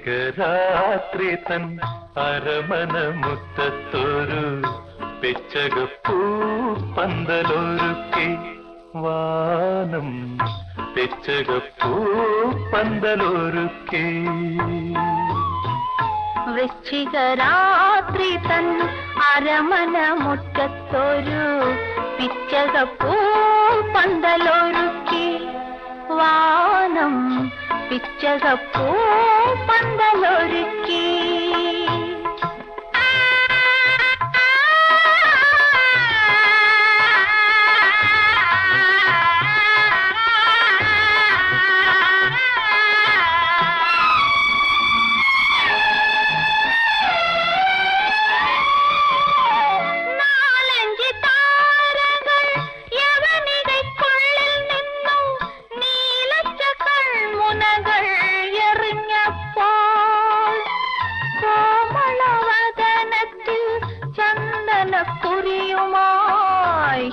വൃശ്ചികരാത്രി തൻ അരമന മുറ്റത്തൊരു പിച്ചകപ്പൂ പന്തലൊരുക്കി വാനം പിച്ചകപ്പൂ പന്തലൊരുക്കി. വൃശ്ചികരാത്രി തൻ അരമന മുറ്റത്തൊരു പിച്ചകപ്പൂ പന്തലൊരുക്കി വാനം പിച്ചകപ്പൂ പന്തലൊരുക്കി.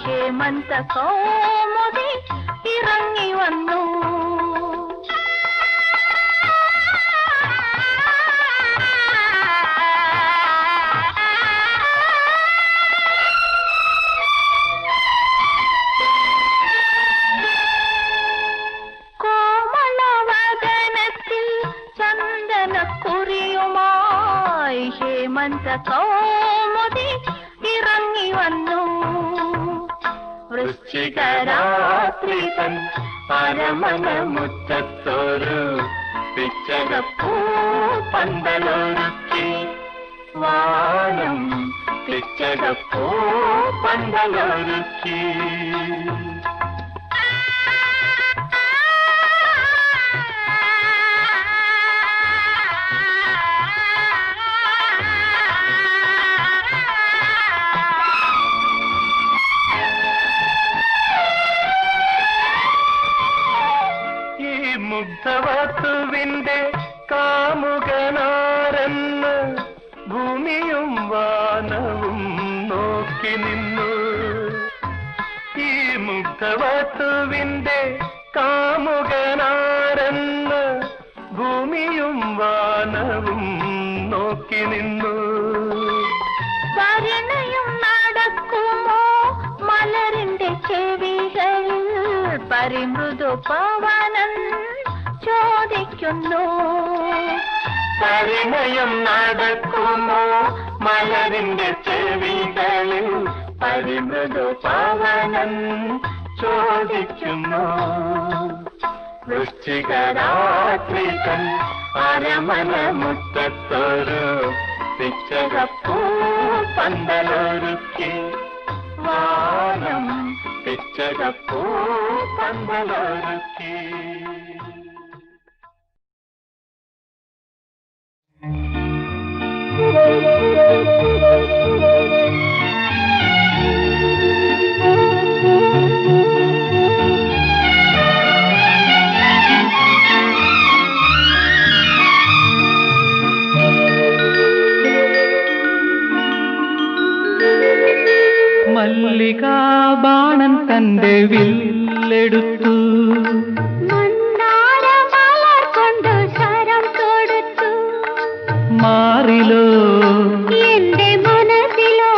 ഹേമന്ത കൗമുദി ഇറങ്ങി വന്നു. കോമളവദനത്തിൽ ചന്ദനക്കുറിയുമായി ഹേമന്ത കൗമുദി ഇറങ്ങി വന്നു. വൃശ്ചികരാത്രി തൻ അരമന മുറ്റത്തൊരു പിച്ചകപ്പൂ പന്തലൊരുക്കി വാനം പിച്ചകപ്പൂ പന്തലൊരുക്കി. മുഗ്ധവത്തുവിന്റെ കാമുകനാരെന്ന് ഭൂമിയും വാനവും നോക്കി നിന്നു. ഈ മുഗ്ധവത്തുവിന്റെ കാമുകനാരെന്ന് ഭൂമിയും വാനവും നോക്കി നിന്നു. പരിണയം നടക്കുമോ മലരിന്റെ ചെവികളിൽ പരിമൃദു പവനൻ ചോദിക്കുന്നു. പരിണയം നടക്കുമോ മലരിന്റെ ചെവികളിൽ പരിമൃദു പവനൻ ചോദിക്കുന്നു. വൃശ്ചികരാത്രി തൻ അരമന മുറ്റത്തൊരു പിച്ചകപ്പൂ പന്തലൊരുക്കി വാനം പിച്ചകപ്പൂ പന്തലൊരുക്കി. മല്ലികാബാണൻ തന്റെ വില്ലെടുത്തു കൊണ്ട് ശരം കൊടുത്തു. മാറിലോ എന്റെ മനസ്സിലോ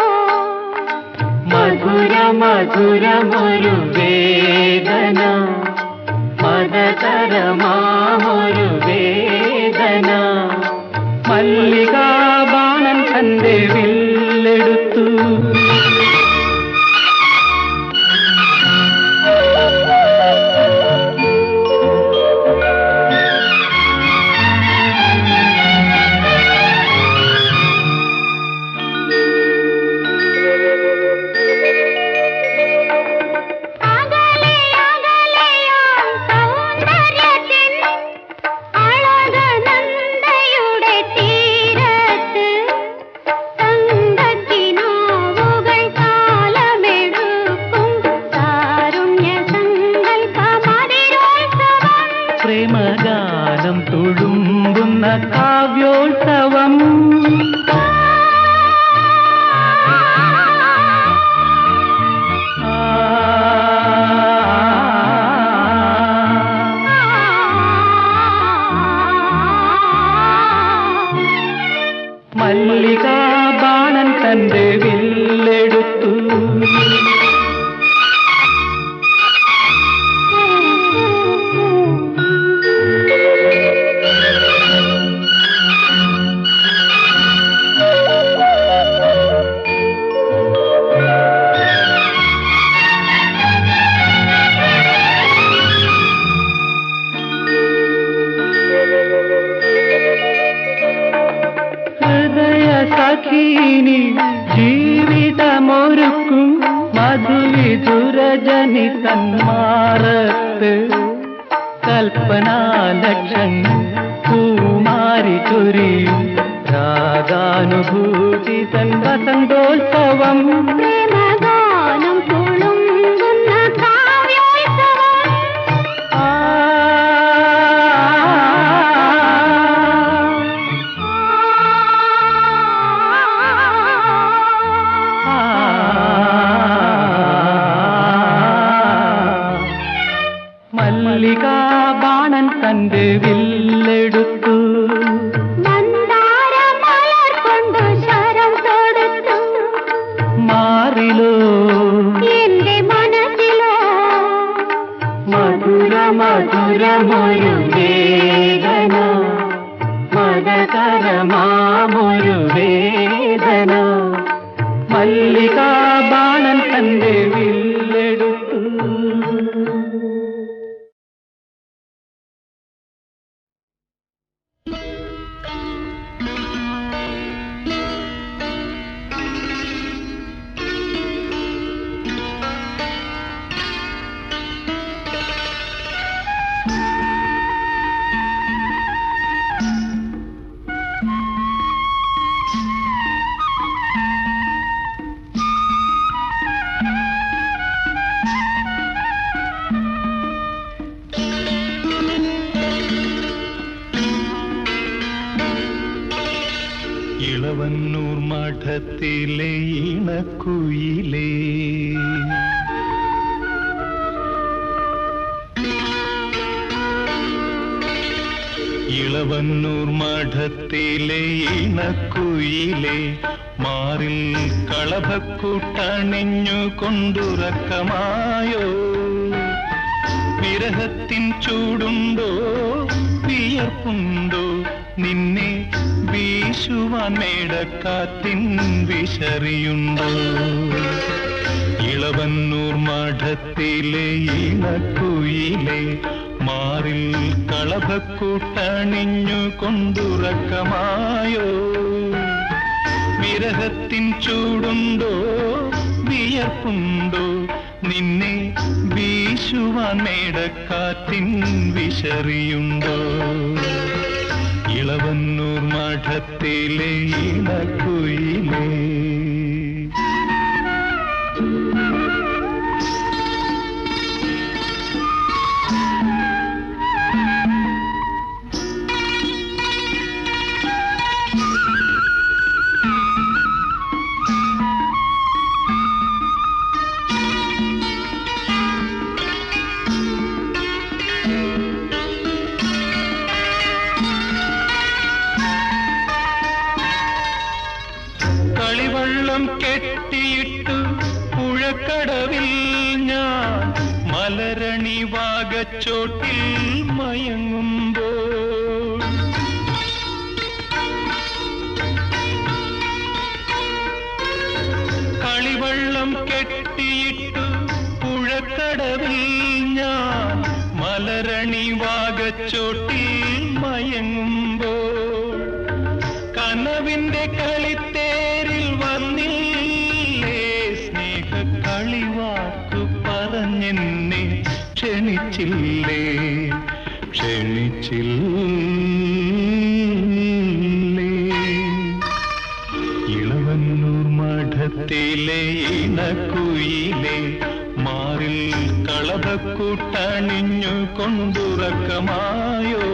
മധുര മധുരമൊരു വേദന മദതരമാമൊരു വേദന. മല്ലികാബാണൻ തന്റെ വില്ലെടുത്തു അളകനന്ദയുടെ തീര മധുരജനി തന്മാറത്ത് കൽപ്പനാലക്ഷങ്ങൾ പൂമാരി ചൊരിയും രാഗാനുഭൂതി തൻ വസന്തോത്സവം പ്രേമഗാനം തുളുമ്പുന്ന കാവ്യോത്സവം മല്ലികാ ബാണൻ തന്റെ വില്ലെടുത്തു മന്ദാരമലർ കൊണ്ടു ശരം തൊടുത്തു മാറിലോ എന്റെ മനസ്സിലോ മധുര മധുരമൊരു വേദന മദകരമാമൊരു വേദന മല്ലികാ ബാണൻ തന്റെ വില്ലെടുത്തു. ഇളവന്നൂർ മഠത്തിലെ ഇണക്കുയിലേ ഇളവന്നൂർ മഠത്തിലെ ഇണക്കുയിലേ മാറിൽ കളഭക്കൂട്ടണിഞ്ഞു കൊണ്ടുറക്കമായോ വിരഹത്തിൻ ചൂടുണ്ടോ വിയർപ്പുണ്ടോ നിന്നെ വീശുവാൻ മേടക്കാറ്റിൻ വിശറിയുണ്ടോ ഇളവന്നൂർ മഠത്തിലെ ഇണക്കുയിലേ മാറിൽ കളഭക്കൂട്ടണിഞ്ഞു കൊണ്ടുറക്കമായോ വിരഹത്തിൻ ചൂടുണ്ടോ വിയർപ്പുണ്ടോ നിന്നെ വീശുവാൻ മേടക്കാറ്റിൻ വിശറിയുണ്ടോ ഇളവന്നൂർ മഠത്തിലെ ഇണക്കുയിലേ കളിവള്ളം കെട്ടിയിട്ടു പുഴക്കടവിൽ ഞാൻ മലരണി വാഗച്ചോട്ടിൽ മയങ്ങുമ്പോൾ കളിവള്ളം കെട്ടിയിട്ടു പുഴക്കടവിൽ ഞാൻ മലരണി വാഗച്ചോട്ടിൽ മയങ്ങുമ്പോൾ കനവിന്റെ കളിത്തേരിൽ വന്നില്ലേ സ്നേഹ കളിവാക്കു പറഞ്ഞെന്നെ ക്ഷണിച്ചില്ലേ ക്ഷണിച്ചില്ലേ ഇളവന്നൂർ മഠത്തിലെ ഇണക്കുയിലേ മാറിൽ കളഭക്കൂട്ടണിഞ്ഞു കൊണ്ടുറക്കമായോ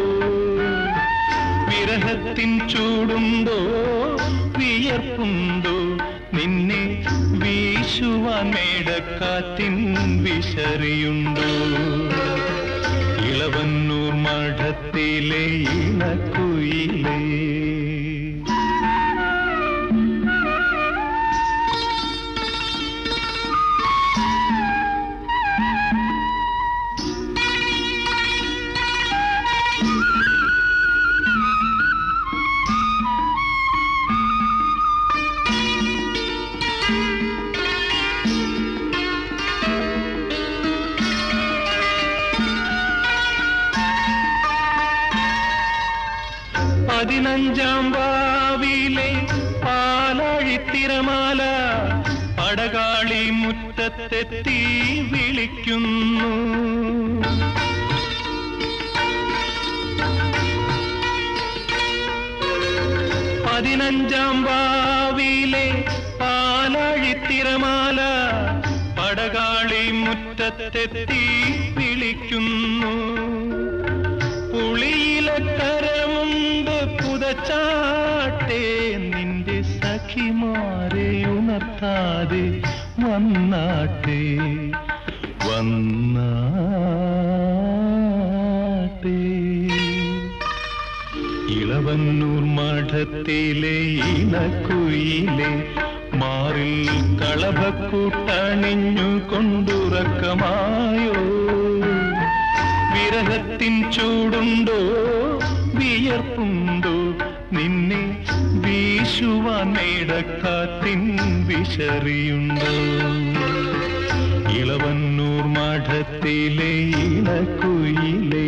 വിരഹത്തിൻ ചൂടുണ്ടോ വിയർപ്പുണ്ടോ നിന്നെ വീശുവാൻ മേടക്കാറ്റിൻ വിശറിയുണ്ടോ ഇളവന്നൂർ മഠത്തിലെ ഇണക്കുയിലേ പതിനഞ്ചാം വാവിലെ പാലാഴിത്തിരമാല പടകാളി മുറ്റ മുറ്റത്തെത്തി വിളിക്കുന്നു. 15-ാം വാവിലെ പാലാഴിത്തിരമാല പടകാളി മുറ്റത്തെത്തി വിളിക്കുന്നു. പുളിയിലക്കരമുണ്ട് പുതച്ചാട്ടെ നിന്റെ സഖിമാരെ ഉണർത്താതെ വന്നാട്ടെ വന്നാട്ടെ. ഇളവന്നൂർ മഠത്തിലെ ഇണക്കുയിലെ മാറിൽ കളഭക്കൂട്ടണിഞ്ഞു കൊണ്ടുറക്കമായോ? വിരഹത്തിൻ ചൂടുണ്ടോ വിയർപ്പുണ്ടോ നിന്നെ വീശുവാൻ മേടക്കാത്തിൻ വിശറിയുണ്ടോ? ഇളവന്നൂർ മഠത്തിലെ ഇണക്കുയിലേ.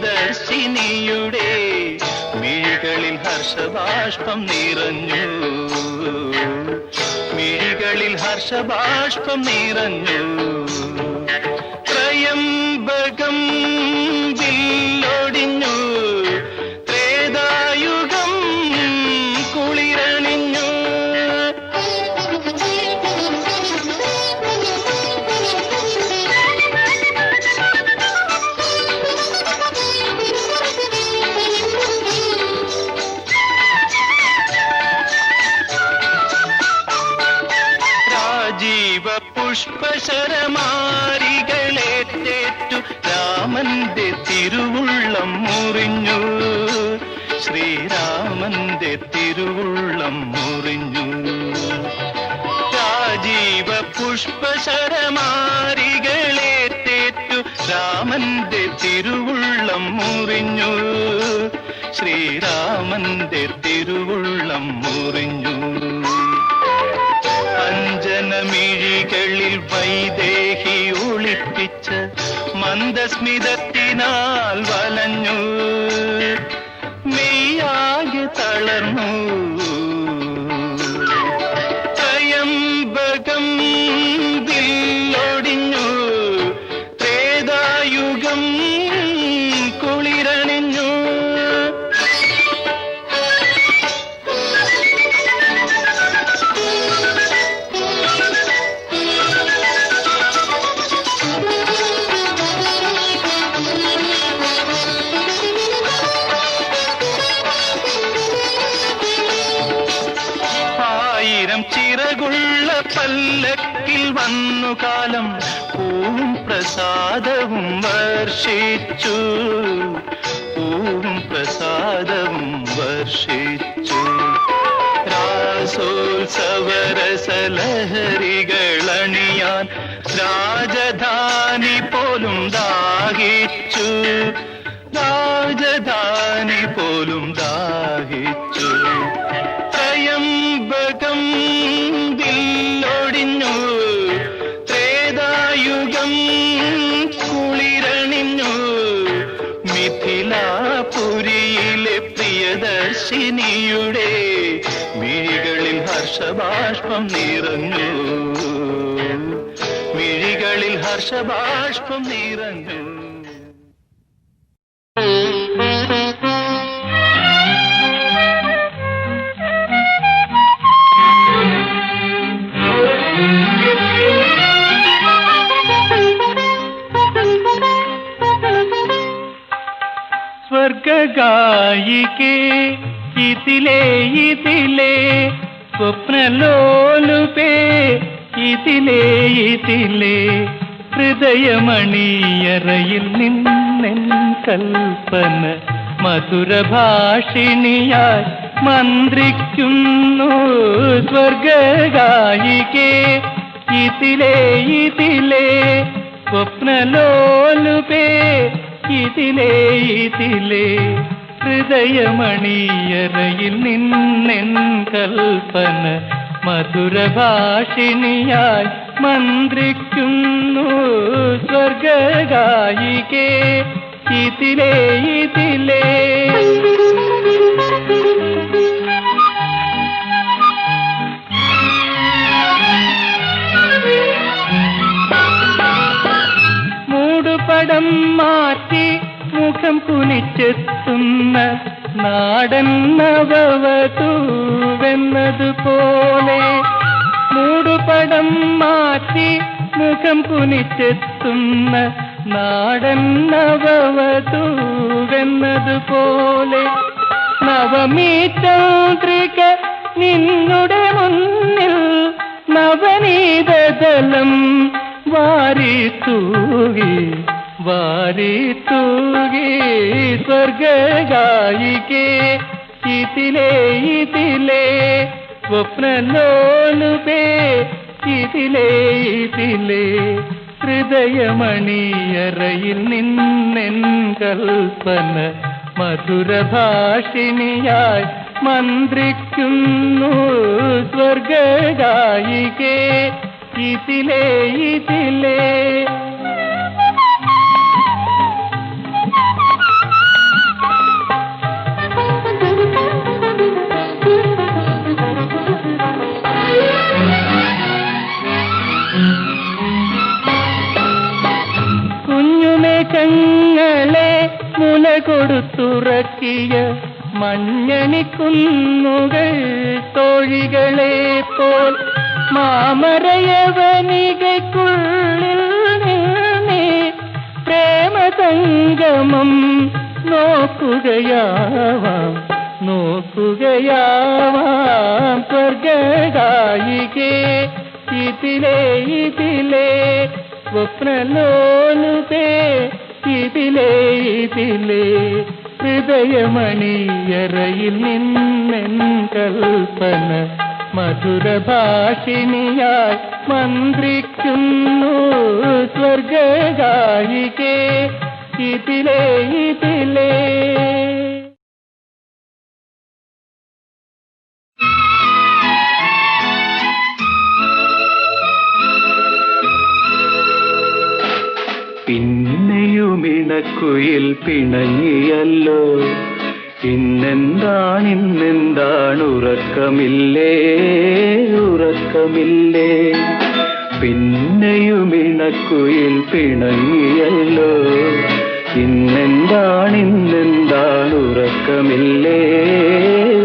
ദർശിനിയുടെ മിഴികളിൽ ഹർഷബാഷ്പം നിറഞ്ഞു, മിഴികളിൽ ഹർഷബാഷ്പം നിറഞ്ഞു. ത്രയംബകം വില്ലൊടിഞ്ഞു, ത്രേതായുഗം കുളിരണിഞ്ഞു. പുഷ്പശരമാരികളേറ്റേറ്റു രാമന്റെ തിരുവുള്ളം മുറിഞ്ഞു, ശ്രീരാമന്റെ തിരുവുള്ളം മുറിഞ്ഞു. രാജീവ പുഷ്പശരമാരികളേറ്റേറ്റു രാമന്റെ തിരുവുള്ളം മുറിഞ്ഞു, ശ്രീരാമന്റെ തിരുവുള്ളം മുറിഞ്ഞു. അഞ്ജനമിഴികളിൽ വൈദേഹി ഒളിപ്പിച്ച മന്ദസ്മിതത്തിനാൽ വലഞ്ഞു, മെയ്യാകെ തളർന്നു. ത്രയംബകം വില്ലൊടിഞ്ഞു, ത്രേതായുഗം കുളിരണിഞ്ഞു. ചിറകുള്ള പല്ലക്കിൽ വന്നു കാലം പൂവും പ്രസാദവും വർഷിച്ചു, പൂവും പ്രസാദവും വർഷിച്ചു. രാസോത്സവരസലഹരികളണിയാൻ രാജധാനി പോലും ദാഹിച്ചു, രാജധാനി പോലും ദാഹിച്ചു. ത്രയംബകം വില്ലൊടിഞ്ഞു, ത്രേതായുഗം കുളിരണിഞ്ഞു. മിഥിലാപുരിയിലെ പ്രിയദർശിനിയുടെ മിഴികളിൽ ഹർഷബാഷ്പം നിറഞ്ഞു, മിഴികളിൽ ഹർഷബാഷ്പം നിറഞ്ഞു. സ്വർഗായികേ ഇതിലേ ഇതിലേ സ്വപ്നലോലുപേ ഇതിലേ ഇതിലേ ഹൃദയമണിയറയിൽ നിന്നെൻ കൽപ്പന മധുരഭാഷിണിയായി മന്ത്രിക്കുന്നു സ്വർഗഗായികേ ഇതിലേ ഇതിലേ സ്വപ്നലോലുപേ ഇതിലേ ഇതിലേ ഹൃദയമണിയറയിൽ നിന്നെൻ കൽപ്പന മധുരഭാഷിണിയായി മന്ത്രിക്കുന്നു സ്വർഗഗായികേ ഇതിലേ ഇതിലേ മൂടുപടം മാറ്റി മുഖം കുനിച്ചെത്തുന്ന നാടൻ നവവധൂവെന്നതുപോലെ മൂടുപടം മാറ്റി മുഖം കുനിച്ചെത്തുന്ന നാടൻ നവവധൂവെന്നതുപോലെ നവമീ ചന്ദ്രിക നിന്നുടെ മുന്നിൽ നവനീതദലം വാരിത്തൂകി വാരിത്തൂകി സ്വർഗഗായികേ ഇതിലേ ഇതിലേ സ്വപ്നലോലുപേ ഇതിലേ ഇതിലേ ഹൃദയമണിയറയിൽ നിന്നെൻ കൽപ്പന മധുരഭാഷിണിയായി മന്ത്രിക്കുന്നു സ്വർഗഗായികേ ഇതിലേ ഇതിലേ കുഞ്ഞുമേഘങ്ങളെ മുല കൊടുത്തുറക്കിയ മഞ്ഞണിക്കുന്നുകൾ തോഴികളെ പോൽ മാമരയവനികയ്ക്കുള്ളിൽ നിന്നേ പ്രേമസംഗമം നോക്കുകയാവാം നോക്കുകയാവാം സ്വർഗഗായികേ ഇതിലേ ഇതിലേ സ്വപ്നലോലുപേ ഇതിലേ ഇതിലേ ഹൃദയമണിയറയിൽ നിന്നെൻ കൽപ്പന മധുരഭാഷിണിയായി മന്ത്രിക്കുന്നു സ്വർഗഗായികേ ഇതിലേ ഇതിലേ പിന്നെയുമിണക്കുയിൽ പിണങ്ങിയല്ലോ ഇന്നെന്താണ് ഉറക്കമില്ലേ ഉറക്കമില്ലേ പിന്നെയുമിണക്കുയിൽ പിണങ്ങിയല്ലോ ഇന്നെന്താണ് ഉറക്കമില്ലേ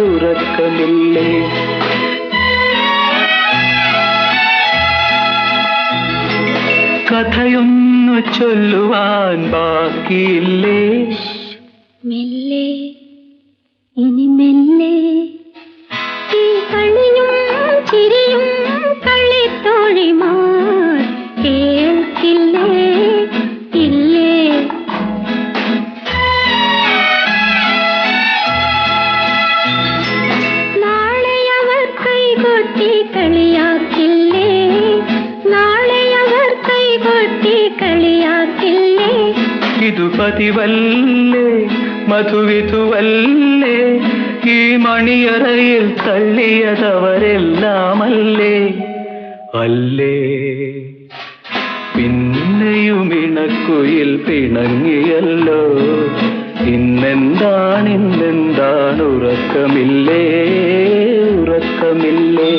ഉറക്കമില്ലേ കഥയൊന്നു ചൊല്ലുവാൻ ബാക്കിയില്ലേ മെല്ലെ ഇനി മെല്ലെ ഈ കളിയും ചിരിയും കളിത്തോഴിമാർ കേൾക്കില്ലേ ഇല്ലേ നാളെ അവർ കൈകൊട്ടി കളിയാക്കില്ലേ നാളെ അവർ കൈകൊട്ടി കളിയാക്കില്ലേ ഇതു പതിവല്ലേ മധുവിധുവല്ലേ ഈ മണിയറയിൽ തള്ളിയതവരെല്ലാമല്ലേ അല്ലേ പിന്നെയുമിണക്കുയിൽ പിണങ്ങിയല്ലോ ഇന്നെന്താണ് ഉറക്കമില്ലേ ഉറക്കമില്ലേ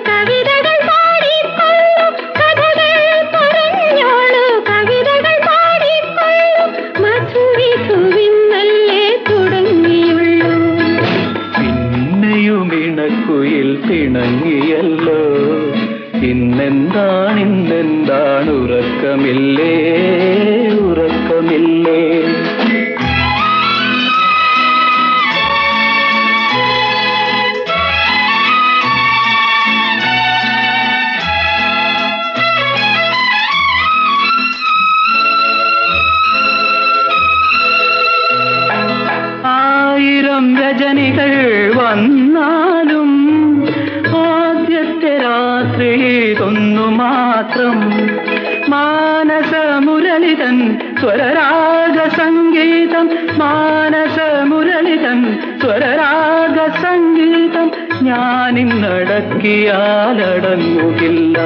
കവിതകൾ പാട രജനികൾ വന്നാലും ആദ്യത്തെ രാത്രി ഇതൊന്നു മാത്രം. മാനസമുരളിതൻ സ്വരരാഗ സംഗീതം, മാനസമുരളിതൻ സ്വരരാഗ സംഗീതം ഞാനിന്നടക്കിയാലടങ്ങുകില്ല.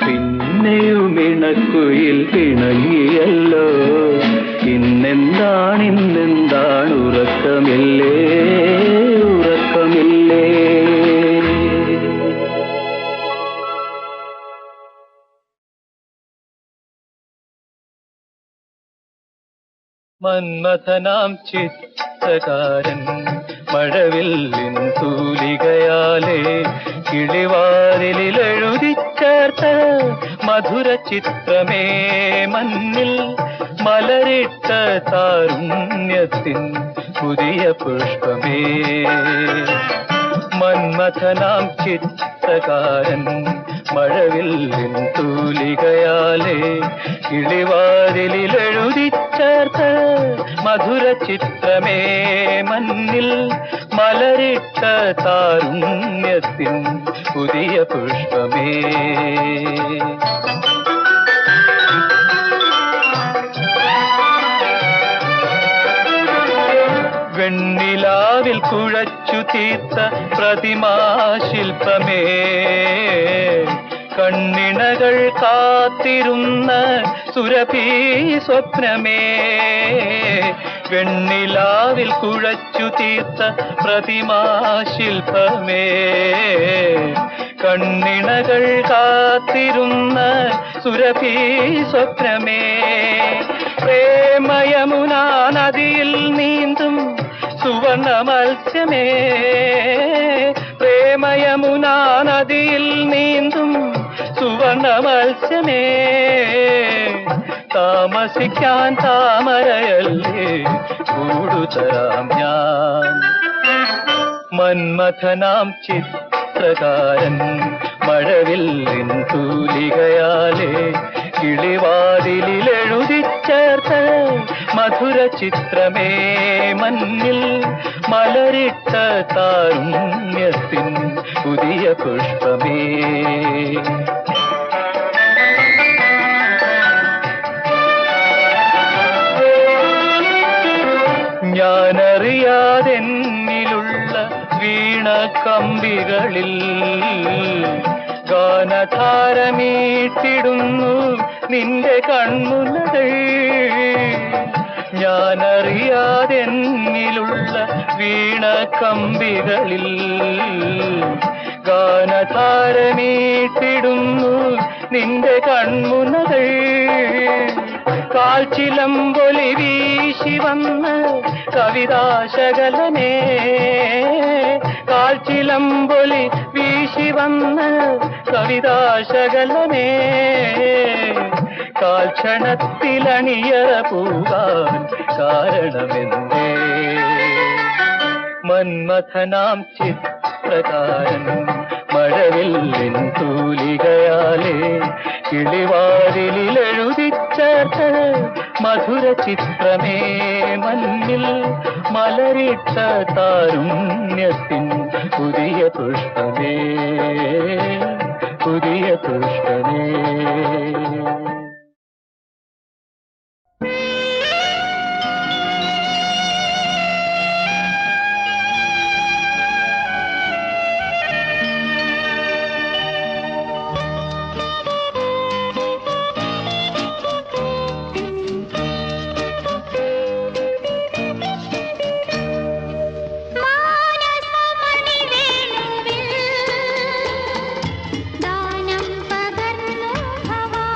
പിന്നെയുമിണക്കുയിൽ പിണങ്ങിയല്ലോ. ഇന്നെന്താണ് ഉറക്കമില്ലേ, ഉറക്കമില്ലേ? മന്മഥനാം ചിത്രകാരൻ മഴവില്ലിൻ തൂലികയാലേ കിളിവാതിലെഴുതിച്ചേർത്ത മധുര ചിത്രമേ മഞ്ഞിൽ മലരിട്ട താരുണ്യത്തിൻ പുതിയ പുഷ്പമേ. മന്മഥനാം ചിത്രകാരൻ മഴവില്ലിൻ തൂലികയാലേ കിളിവാതിലെഴുതിച്ചേർത്ത മധുര ചിത്രമേ മഞ്ഞിൽ മലരിട്ട താരുണ്യത്തിൻ പുതിയ പുഷ്പമേ. വെണ്ണിലാവിൽ കുഴച്ചു തീർത്ത പ്രതിമാശില്പമേ, കണ്ണിണകൾ കാത്തിരുന്ന സുരഭി സ്വപ്നമേ. വെണ്ണിലാവിൽ കുഴച്ചു തീർത്ത പ്രതിമാശില്പമേ, കണ്ണിണകൾ കാത്തിരുന്ന സുരഭി സ്വപ്നമേ. പ്രേമയമുനാ നദിയിൽ നീന്തും സുവർണ മത്സ്യമേ, പ്രേമയമുനാ നദിയിൽ നീന്തും സുവർണ മത്സ്യമേ. താമസിക്കാൻ താമരയല്ലേ കൂടുതരാം ഞാൻ. മന്മഥനാം ചിത്രകാരൻ മഴവില്ലിൻ തൂലികയാലേ കിളിവാതിലെഴുതിച്ചേർത്ത മധുര ചിത്രമേ മഞ്ഞിൽ മലരിട്ട താരുണ്യത്തിൻ പുതിയ പുഷ്പമേ. ഞാനറിയാതെന്നിലുള്ള വീണ കമ്പികളിൽ ഗാനധാരമീട്ടിടുന്നു നിന്റെ കൺമുനകൾ. ഞാനറിയാതെന്നിലുള്ള വീണ കമ്പികളിൽ ഗാനധാരമീട്ടിടുന്നു നിന്റെ കൺമുനകൾ. കാൽച്ചിലമ്പൊലി വീശി വന്ന കവിതാശകലമേ, കാൽച്ചിലമ്പൊലി വീശി വന്ന കവിതാശകലമേ. കാൽക്ഷണത്തിലണിയറ പൂവാൻ കാരണമെന്തേ? മന്മഥനാം ചിത്രകാരൻ മഴവില്ലിൻ തൂലികയാലേ കിളിവാതിലെഴുതിച്ചേർത്ത മധുര ചിത്രമേ മഞ്ഞിൽ മലരിട്ട താരുണ്യത്തിൻ പുതിയ പുഷ്പമേ, പുതിയ പുഷ്പമേ. ദാനം പകർന്നു ഭവാ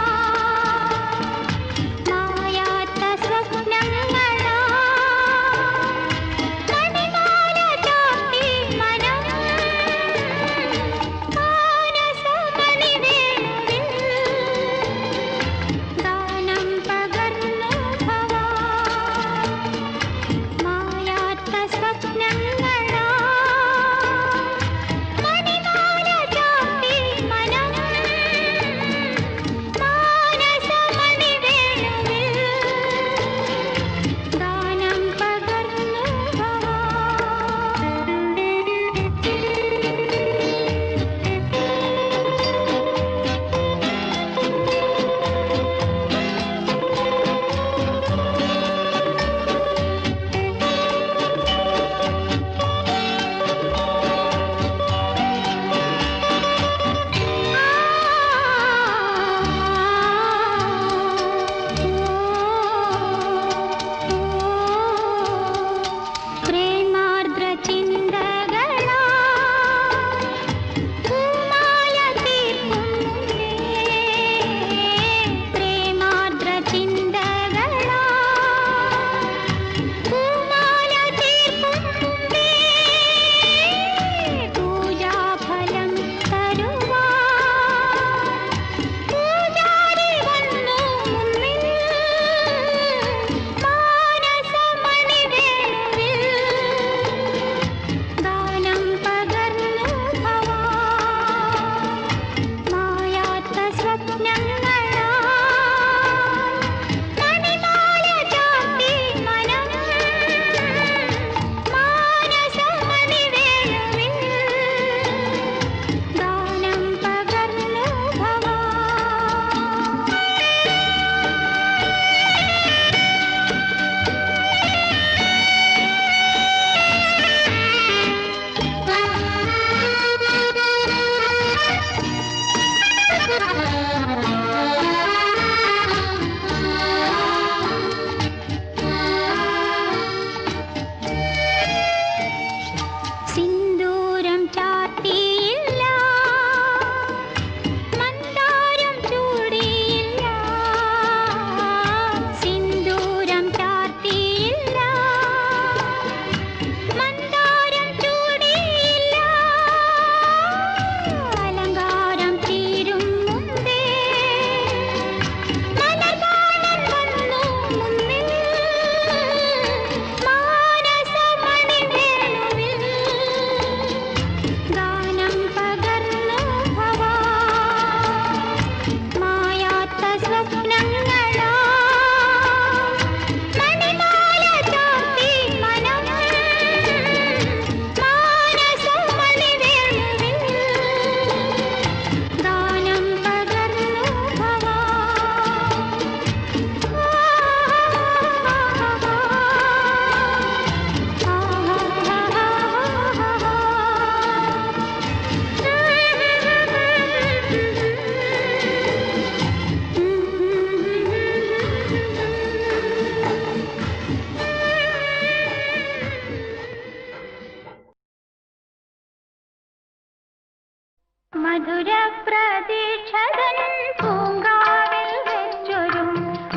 മധുര പ്രതീക്ഷതൻ പൂങ്കാവിൽ വെച്ചൊരു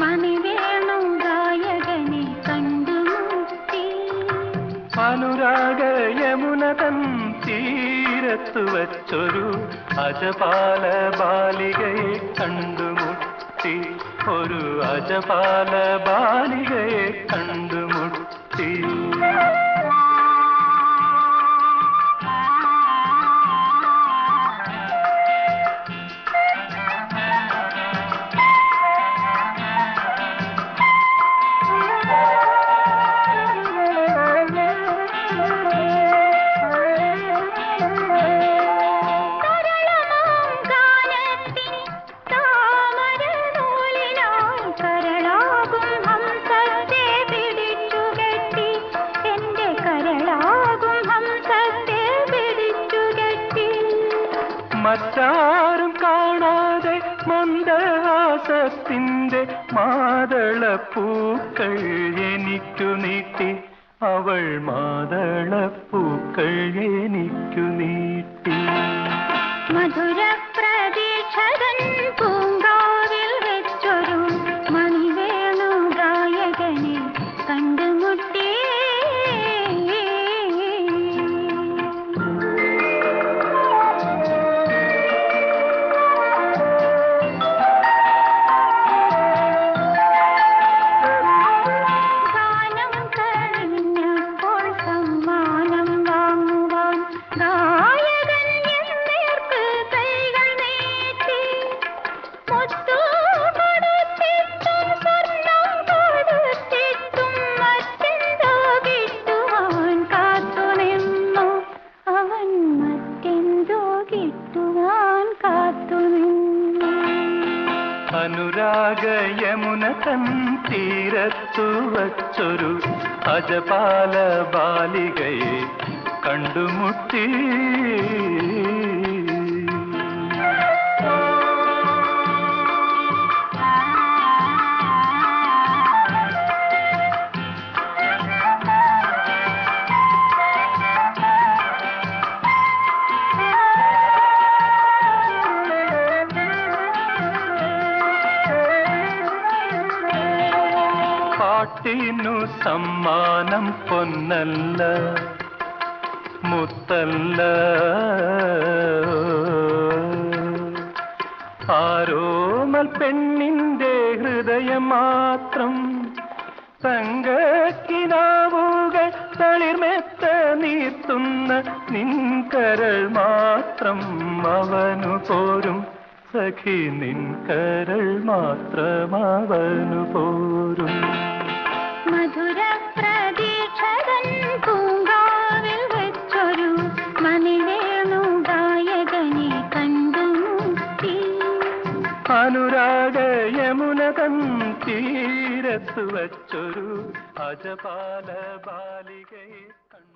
മണിവേണു ഗായകനെ കണ്ടുമുട്ടി. അനുരാഗ യമുനതൻ തീരത്തു വച്ചൊരു അജപാല ബാലികയെ കണ്ടുമുട്ടി. ഒരു അജപാല ബാലികയെ കണ്ടുമുട്ടി. മറ്റാരും കാണാതെ മന്ദഹാസത്തിന്റെ മാതളപ്പൂക്കൾ എനിക്കു നീട്ടി. അവൾ മാതളപ്പൂക്കൾ എനിക്കു നീട്ടി. മധുര പ്രതീക്ഷതൻ പൂങ്കാവിൽ വെച്ചൊരു മണിവേണു ഗായകനെ കണ്ടുമുട്ടി. അനുരാഗ യമുന തൻ തീരത്തു വച്ചൊരു അജപാല ബാലികയെ കണ്ടുമുട്ടി. പാട്ടിനു സമ്മാനം പൊന്നല്ല മുത്തല്ല, ആരോമൽ പെണ്ണിന്റെ ഹൃദയം മാത്രം. തങ്കക്കിനാവുകൾ തളിർമെത്ത നീർത്തുന്ന നിൻകരൾ മാത്രം. അവനു പോരും സഖി നിൻകരൾ മാത്രം അവനു പോരും. മധുര പ്രതീക്ഷതൻ പൂങ്കാവിൽ വെച്ചൊരു മണിവേണു ഗായകനെ കണ്ടുമുട്ടി. അനുരാഗ യമുന തൻ തീരത്തു വച്ചൊരു അജപാല ബാലികയെ കണ്ടു.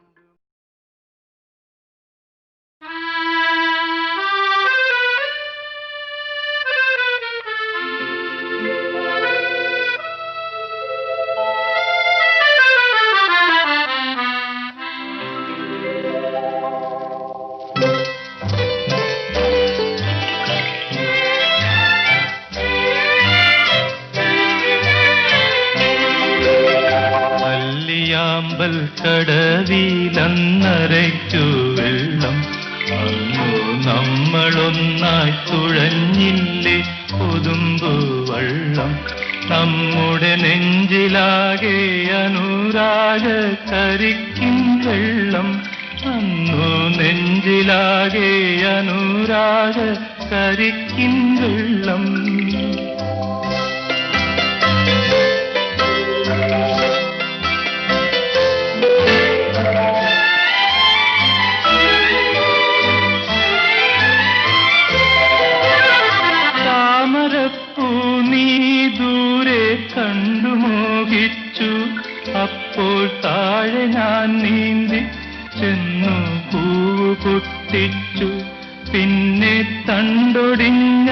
അല്ലിയാമ്പൽ കടവിലന്നരയ്ക്കു വെള്ളം. അന്നു നമ്മളൊന്നായി തുഴഞ്ഞില്ലേ കൊതുമ്പു വള്ളം. നമ്മുടെ നെഞ്ചിലാകെ അനുരാഗ കരിക്കിൻ വെള്ളം. അന്നു നെഞ്ചിലാകെ അനുരാഗ കരിക്കിൻ വെള്ളം. താമരപ്പൂ നീ ദൂരെ കണ്ടു മോഹിച്ചു. അപ്പോൾ താഴെ ഞാൻ നീന്തി ചെന്നു പൂവ് പൊട്ടിച്ചു. പിന്നെ തണ്ടൊടിഞ്ഞ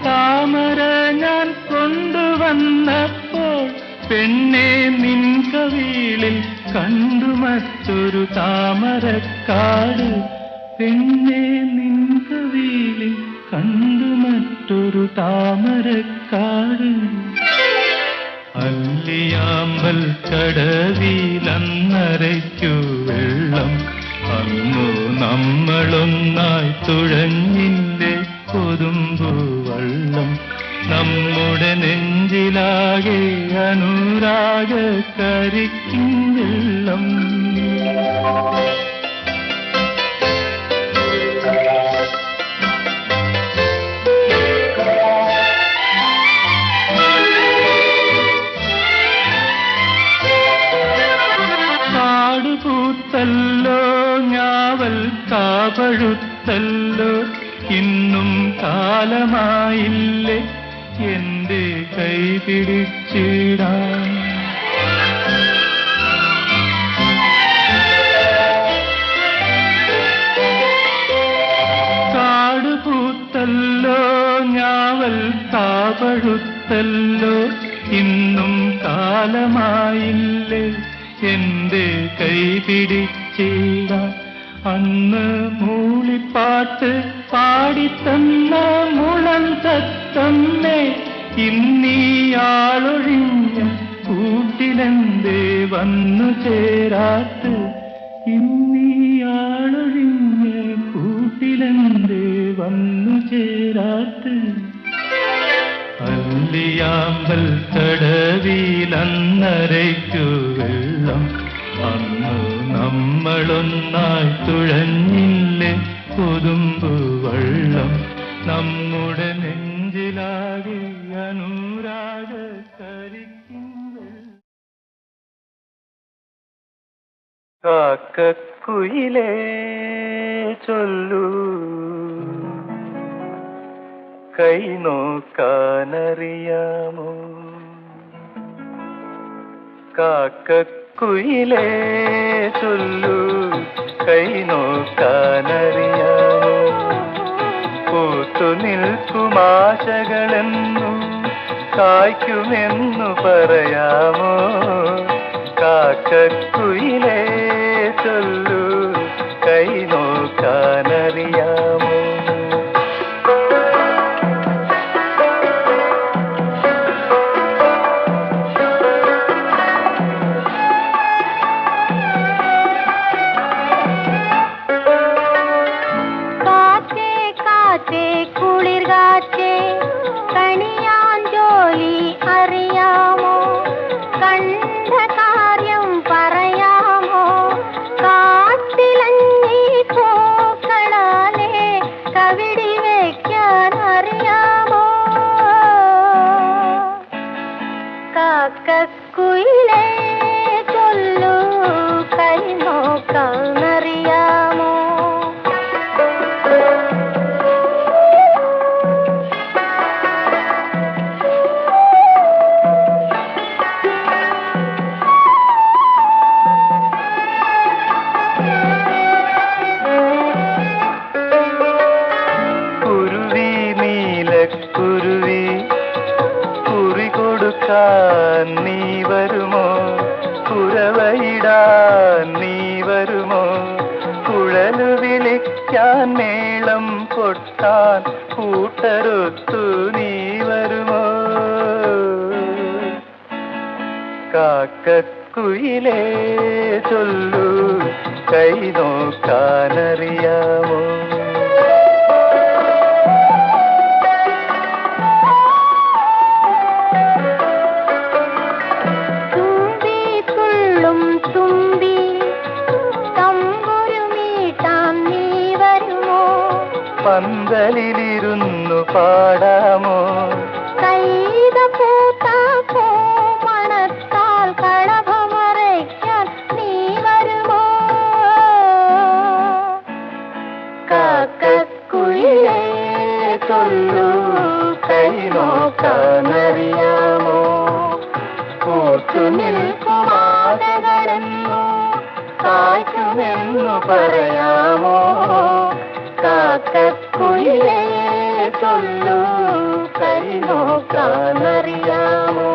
താമര ഞാൻ കൊണ്ടുവന്നപ്പോൾ പെണ്ണെ നിൻ കവിളിൽ കണ്ടു മറ്റൊരു താമരക്കാട്. പെണ്ണെ നിൻകവിളിൽ കണ്ടു മറ്റൊരു താമരക്കാട്. അല്ലിയാമ്പൽ കടവിലന്നരയ്ക്കു വെള്ളം, അന്നു നമ്മളൊന്നായി തുഴഞ്ഞില്ലേ കൊതുമ്പു വള്ളം. നമ്മുടെ നെഞ്ചിലാകെ അനുരാഗ കരിക്കും വെള്ളം. കാടുപൂത്തല്ലോ ഞാവൽ കാപഴുത്തല്ലോ, ഇന്നും കാലമായില്ലേ എന്റെ കൈ പിടിച്ചിടാൻ. കാടുപൂത്തല്ലോ ഞാവൽ കാപഴുത്തല്ലോ, ഇന്നും കാലമായില്ലേ എന്റെ കൈ പിടിച്ചിടാൻ. അന്ന് മൂളിപ്പാട്ട് പാടിത്തന്ന മുളം തത്തമ്മേ, ഇന്നീയാളൊഴിഞ്ഞ കൂട്ടിലെന്തേ വന്നു ചേരാത്ത്. ഇന്നീയാളൊഴിഞ്ഞ കൂട്ടിലെന്തേ വന്നു ചേരാത്ത്. അല്ലിയാമ്പൽ കടവിലന്നരയ്ക്കു വെള്ളം, അന്നു നമ്മളൊന്നായി തുഴഞ്ഞില്ലേ കൊതുമ്പു വള്ളം. നമ്മുടെ നെഞ്ചിലാകെ അനുരാഗ കരിക്കും വെള്ളം. കാക്കക്കുയിലേ ചൊല്ലൂ, കൈ നോക്കാനറിയാമോ? കാക്കക്കുയിലേ ചൊല്ലൂ, കൈ നോക്കാനറിയാമോ? പൂത്തു നിൽക്കുമാശകളെന്നു കായ്ക്കുമെന്നു പറയാമോ? കാക്കക്കുയിലേ ചൊല്ലൂ, കൈ നോക്കാനറിയാമോ? നീ വരുമോ? കുരവയിടാൻ നീ വരുമോ? കുഴലു വിളിക്കാൻ മേളം കൊട്ടാൻ കൂട്ടരൊത്തു നീ വരുമോ? കാക്കക്കുയിലേ ചൊല്ലൂ, കൈ നോക്കാനറിയാമോ? പന്തലിലിരുന്നു പാടാമോ? കൈത പൂത്താക്കോ മണത്താൽ കളഭമറയ്ക്കാൻ നീ വരുമോ? കാക്കക്കുയിലേ ചൊല്ലൂ, കൈ നോക്കാനറിയാമോ? പൂത്തു നിൽക്കുമാതകളെന്നു കായ്ക്കുമെന്നു പറയാമോ? കാക്കക്കുയിലേ ചൊല്ലൂ, കൈ നോക്കാനറിയാമോ?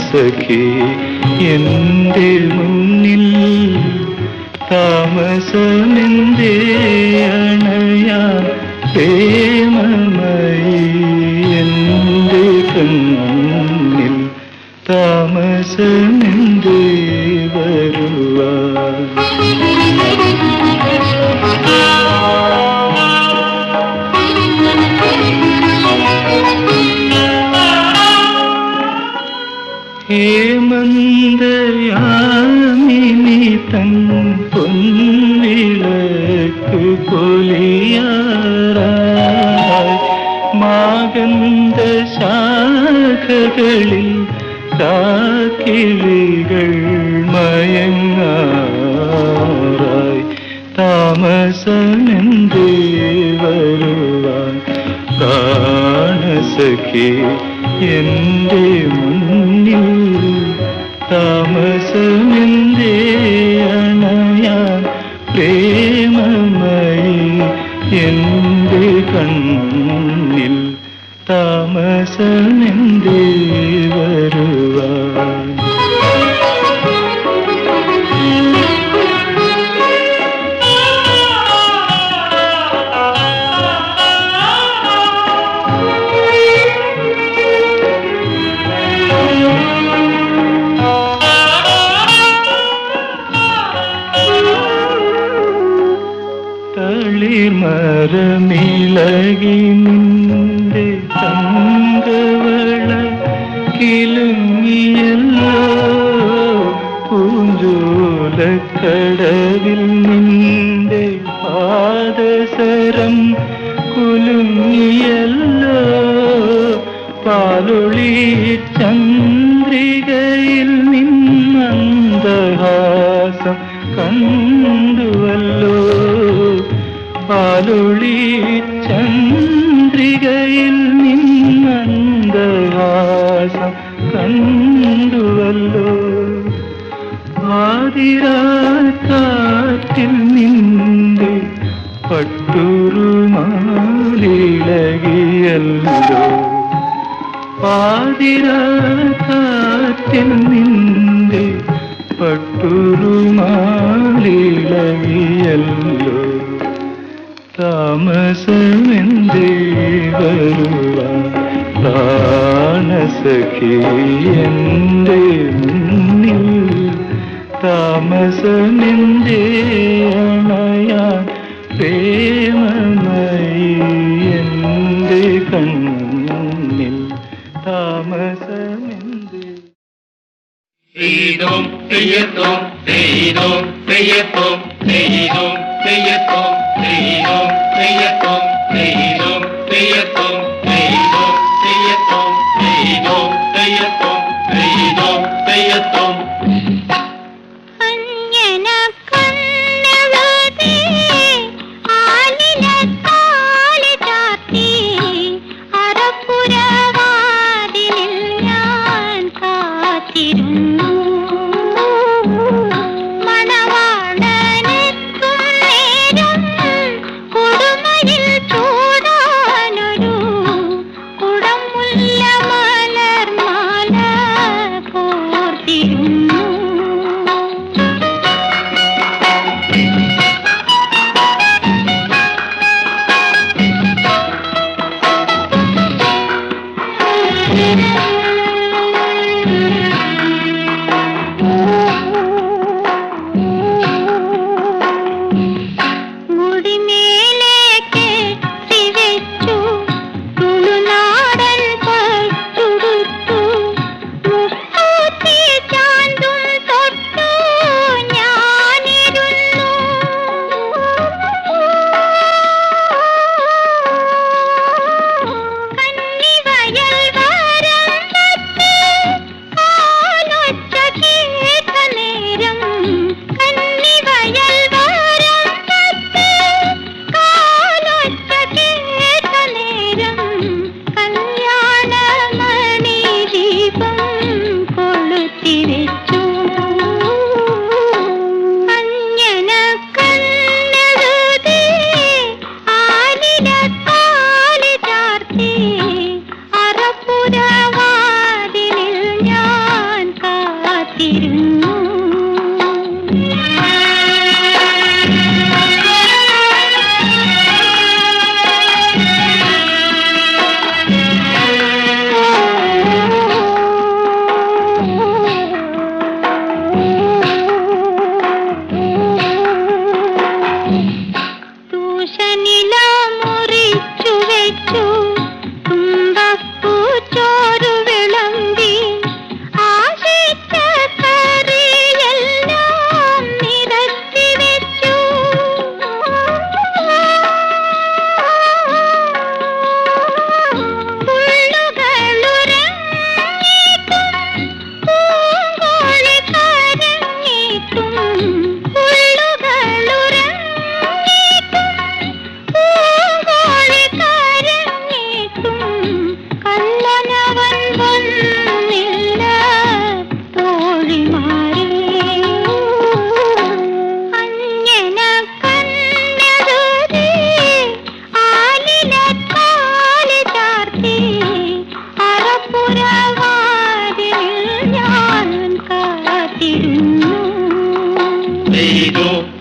സഖി എൻ്റെ മുന്നിൽ താമസമെന്തേ അണയാൻ പ്രേമമയി എൻ്റെ കണ്ണിൽ താമസമെന്തേ വരുവാൻ ഹേമന്തയാമിനി തൻ പൊൻവിളക്ക് പൊലിയാറായി മാഗന്ധ ശാഖകളിൽ കാക്കിളികൾ മയങ്ങാറായി താമസമെന്തേ വരുവാൻ പ്രാണസഖി എൻ്റെ മുന്നിൽ താമസമെന്തേ അണയാൻ പ്രേമമയി എൻ്റെ കണ്ണിൽ താമസമെന്തേ വരുവാൻ തളിർമരമിളകി നിന്റെ തങ്കവള കിലുങ്ങിയല്ലോ പൂഞ്ചോലക്കടവിൽ നിന്റെ പാദസരം കുലുങ്ങിയല്ലോ പാലൊളി ചന്ദ്രികയിൽ നിന്നന്തഹാസം കണ്ടുവല്ലോ പാലൊളി ചന്ദ്രികയിൽ നിന്നന്തഹാസം കണ്ടുവല്ലോ ആതിരാക്കാറ്റിൽ നിന്റെ പട്ടുറുമാലിളകിയല്ലോ ആതിരാക്കാറ്റിൽ നിന്റെ പട്ടുറുമാലിളകിയല്ലോ താമസമെന്തേ വരുവാൻ പ്രാണസഖി എൻ്റെ മുന്നിൽ താമസമെന്തേ അണയാൻ പ്രേമമയി എൻ്റെ കണ്ണിൽ താമസമെന്തേ Freedom, freedom, freedom, freedom, freedom, freedom, freedom, freedom, freedom, freedom, freedom, freedom, freedom, freedom, freedom.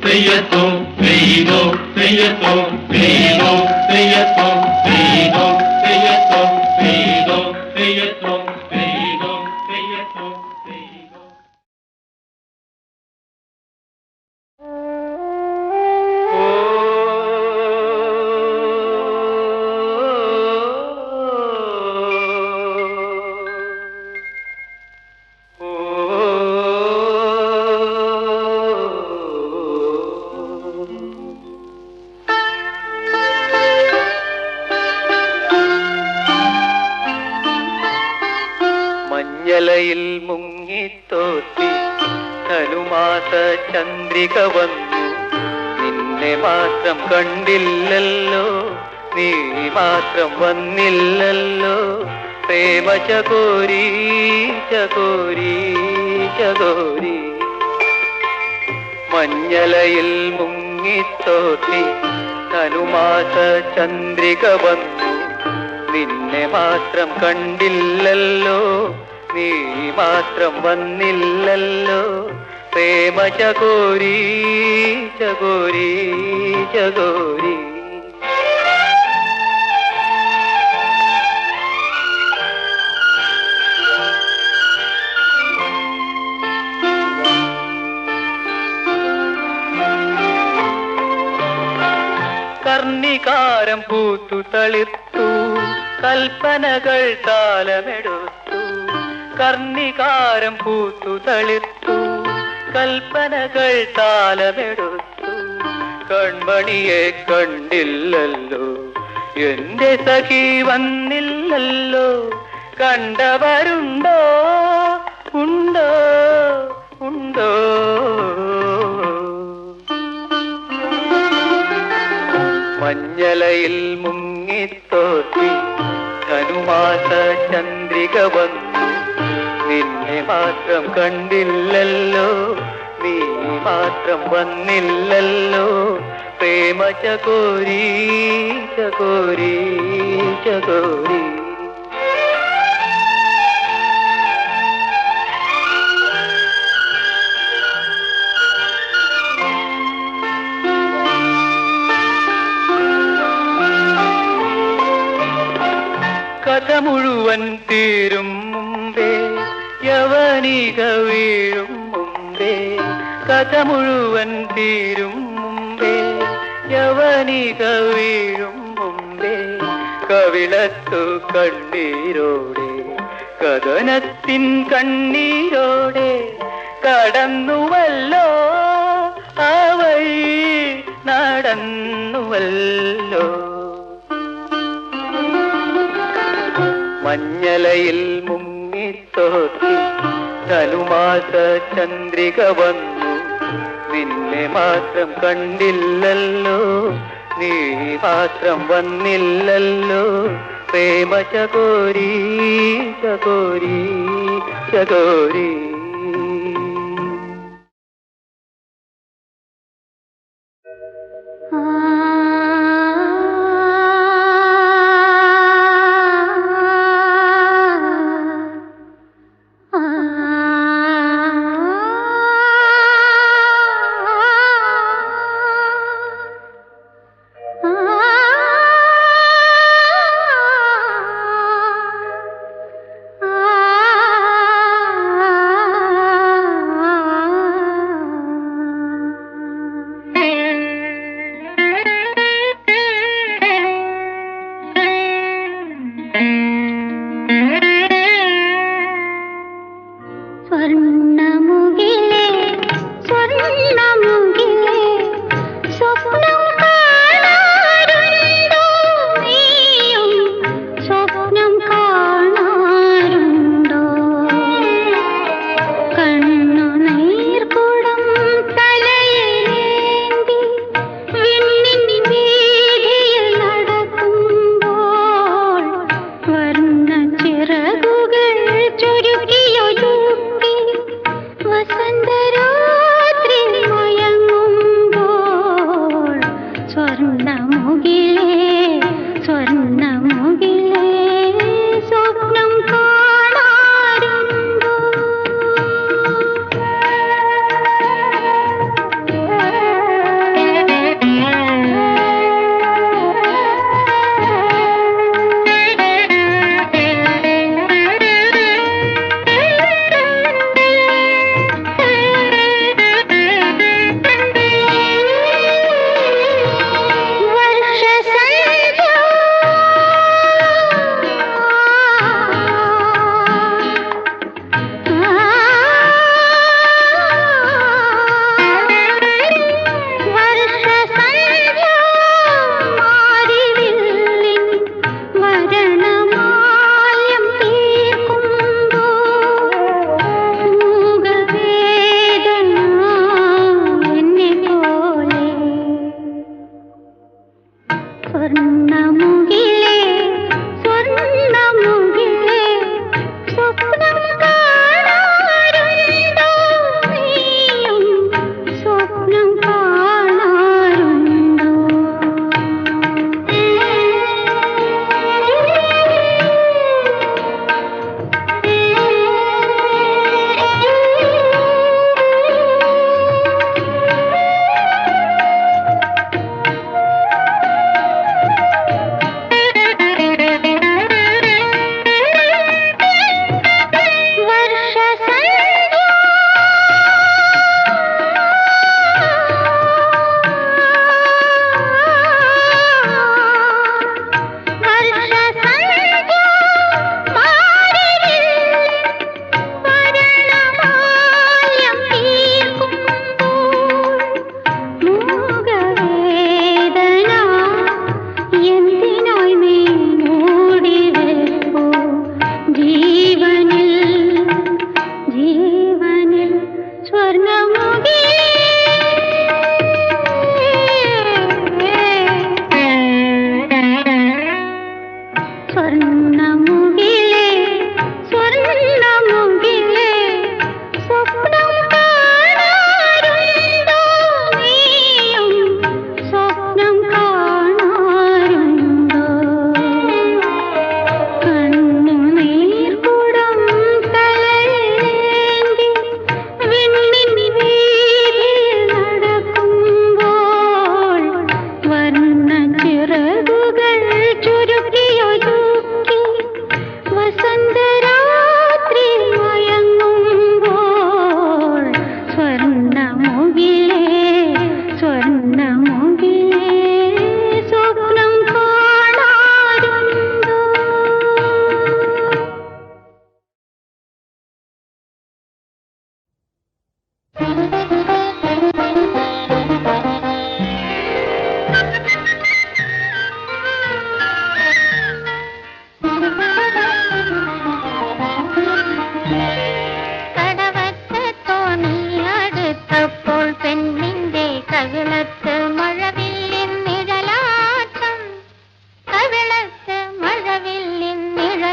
തെയ്യത്തും തെയ്തും തെയ്യത്തും തെയ്തും തെയ്യത്തും തെയ്തും തെയ്യത്തും തെയ്തും തെയ്യത്തും തെയ്തും തെയ്യത്തും തെയ്തും. മഞ്ഞലയിൽ മുങ്ങിത്തോത്തി ധനുമാസ Chandrika വന്നു, നിന്നെ മാത്രം കണ്ടില്ലല്ലോ, നീ മാത്രം വന്നില്ലല്ലോ, പ്രേമ ചകോരി ചകോരി ചകോരി. മഞ്ഞലയിൽ മുങ്ങിത്തോത്തി ധനുമാസ ചന്ദ്രിക വന്നു, നിന്നെ മാത്രം കണ്ടില്ലല്ലോ, നീ മാത്രം വന്നില്ലല്ലോ, പ്രേമ ചകോരി ചകോരി ചകോരി. കർണികാരം പൂത്തു തളിർത്തു, കൽപ്പനകൾ താലമെടുത്തു. കർണികാരം പൂത്തു തളിർത്തു, കൽപ്പനകൾ താലമെടുത്തു. കൺമണിയെ കണ്ടില്ലല്ലോ, എന്റെ സഖി വന്നില്ലല്ലോ, കണ്ടവരുണ്ടോ ഉണ്ടോ ഉണ്ടോ. മഞ്ഞലയിൽ മുങ്ങിത്തോത്തി ധനുമാസ ചന്ദ്രിക വന്നു, നിന്നെ മാത്രം കണ്ടില്ലല്ലോ, നീ മാത്രം വന്നില്ലല്ലോ, പ്രേമ ചകോരി ചകോരി ചകോരി. കഥ മുഴുവൻ തീരും മുമ്പേ യവനിക വീഴും മുമ്പേ, കഥ മുഴുവൻ തീരും മുമ്പേ യവനിക വീഴും മുമ്പേ, കവിളത്തു കണ്ണീരോടെ കഥനത്തിൻ കണ്ണീരോടെ കടന്നുവല്ലോ, ആ വഴി നടന്നുവല്ലോ. മഞ്ഞലയിൽ മുങ്ങിത്തോത്തി ധനുമാസ ചന്ദ്രിക വന്നു, നിന്നെ മാത്രം കണ്ടില്ലല്ലോ, നീ മാത്രം വന്നില്ലല്ലോ, പ്രേമ ചകോരി ചകോരി ചകോരി.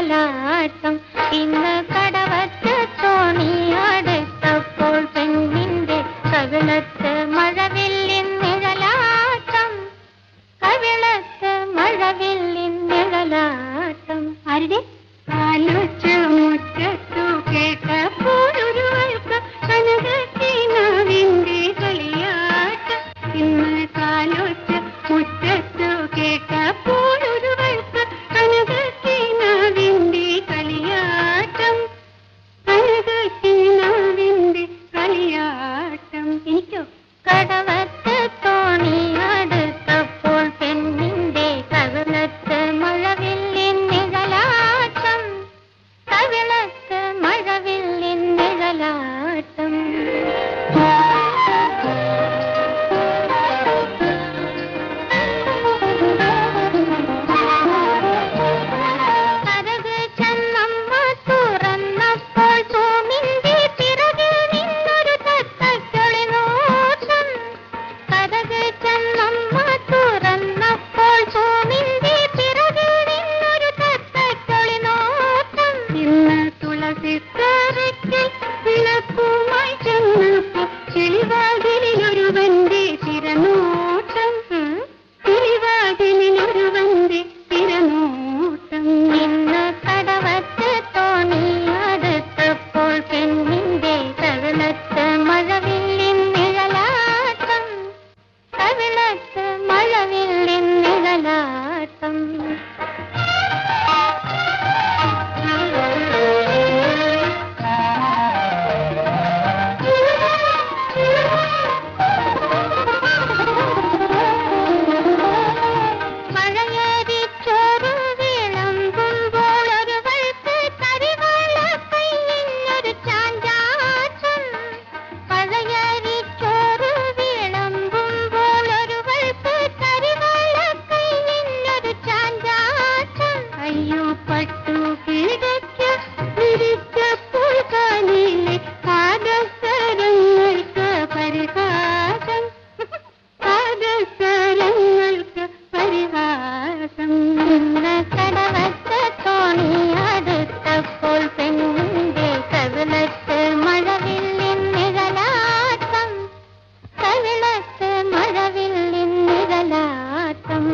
നിഴലാട്ടം ഇന്ന് കടവത്ത് തോണി അടുത്തപ്പോൾ പെണ്ണിന്റെ കവിളത്ത് മഴവില്ലിൻ നിഴലാട്ടം കവിളത്ത് മഴവില്ലിൻ നിഴലാട്ടം ആരുടെ ആലോചിച്ച് മുറ്റത്തു കേട്ടപ്പോഴൊരുവൾക്ക് കനകത്തിനാവിന്റെ കളിയാട്ടം ഇന്ന് കാലോച്ച് മുറ്റത്തു കേട്ടപ്പോഴൊരുവൾക്ക് കനകത്തിനാവിന്റെ കളിയാട്ടം കനകത്തിനാവിന്റെ കളിയാട്ടം എനിക്കോ കടവത്ത് തോണി അടുത്തപ്പോൾ പെണ്ണിന്റെ കവിളത്ത് മഴവില്ലിൻ നിഴലാട്ടം കവിളത്ത് മഴവില്ലിൻ നിഴലാട്ടം കരക് ചെന്നമ്മ തുറന്നപ്പോൾ തൂമിന്റെ പിറകിൽ നിന്നൊരു തത്തക്കിളി നോട്ടം കരക് ചെന്നമ്മ തുറന്നപ്പോൾ തൂമിന്റെ പിറകിൽ നിന്നൊരു തത്തക്കിളി നോട്ടം ഇന്ന് തുളസിക്കരയ്ക്കൽ വിളക്കുമായി ചെന്നപ്പോൾ കിളിവാതിലൊരുവന്റെ തിരനോട്ടം കിളിവാതിലൊരുവന്റെ തിരനോട്ടം ഇന്ന് കടവത്ത് തോണി അടുത്തപ്പോൾ പെണ്ണിന്റെ കവിളത്ത് മഴവില്ലിൻ നിഴലാട്ടം കവിളത്ത് മഴവില്ലിൻ നിഴലാട്ടം മഴയേറിച്ചോറ് വിളമ്പുമ്പോൾ ഒരുവൾക്ക് കരിവാള കയ്യിലൊരു ചാഞ്ചാട്ടം മഴയേറിച്ചോറ് വിളമ്പുമ്പോൾ ഒരുവൾക്ക് കരിവാള കയ്യിലൊരു ചാഞ്ചാട്ടം അയ്യോ പട്ടു കിടക്ക് വിരിച്ചപ്പോൾ കാലിലെ പാദസരങ്ങൾക്ക് പരിഹാസം പാദസരങ്ങൾക്ക് പരിഹാസം ഇന്ന് കടവത്ത് തോണി അടുത്തപ്പോൾ പെണ്ണിന്റെ കവിളത്ത് മഴവില്ലിൻ നിഴലാട്ടം കവിളത്ത് മഴവില്ലിൻ നിഴലാട്ടം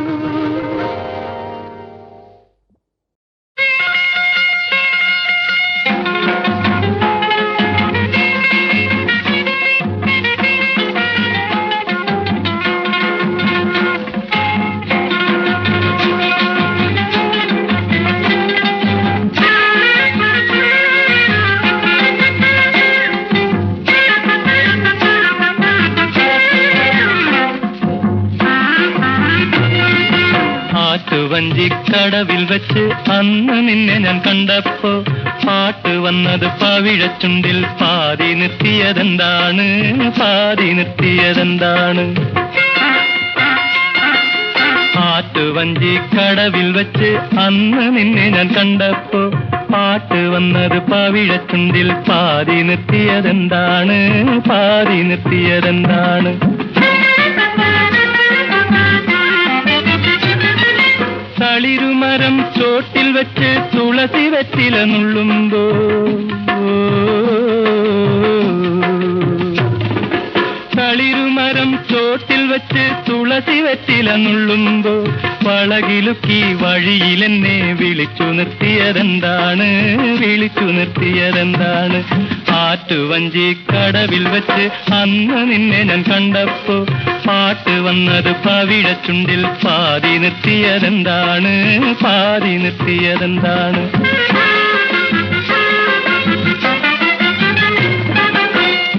ആറ്റുവഞ്ചിക്കടവിൽ വെച്ച് അന്ന് നിന്നെ ഞാൻ കണ്ടപ്പോ പാട്ട് വന്നത് പവിഴച്ചുണ്ടിൽ പാതി നിർത്തിയതെന്താണ് പാതി നിർത്തിയതെന്താണ് ആറ്റുവഞ്ചിക്കടവിൽ വെച്ച് അന്ന് നിന്നെ ഞാൻ കണ്ടപ്പോ പാട്ട് വന്നത് പവിഴച്ചുണ്ടിൽ പാതി നിർത്തിയതെന്താണ് പാതി നിർത്തിയതെന്താണ് തളിരുമരം ചോട്ടിൽ വെച്ച് തുളസി വെറ്റില നുള്ളുമ്പോ തളിരുമരം ചോട്ടിൽ വെച്ച് തുളസി വെറ്റില നുള്ളുമ്പോ വളകിലുക്കി വഴിയിലെന്നെ വിളിച്ചു നിർത്തിയതെന്താണ് വിളിച്ചു നിർത്തിയതെന്താണ് ആറ്റുവഞ്ചിക്കടവിൽ വെച്ച് അന്ന് നിന്നെ ഞാൻ കണ്ടപ്പോ പാട്ട് വന്നത് പവിഴച്ചുണ്ടിൽ പാതി നിർത്തിയതെന്താണ് പാതി നിർത്തിയതെന്താണ്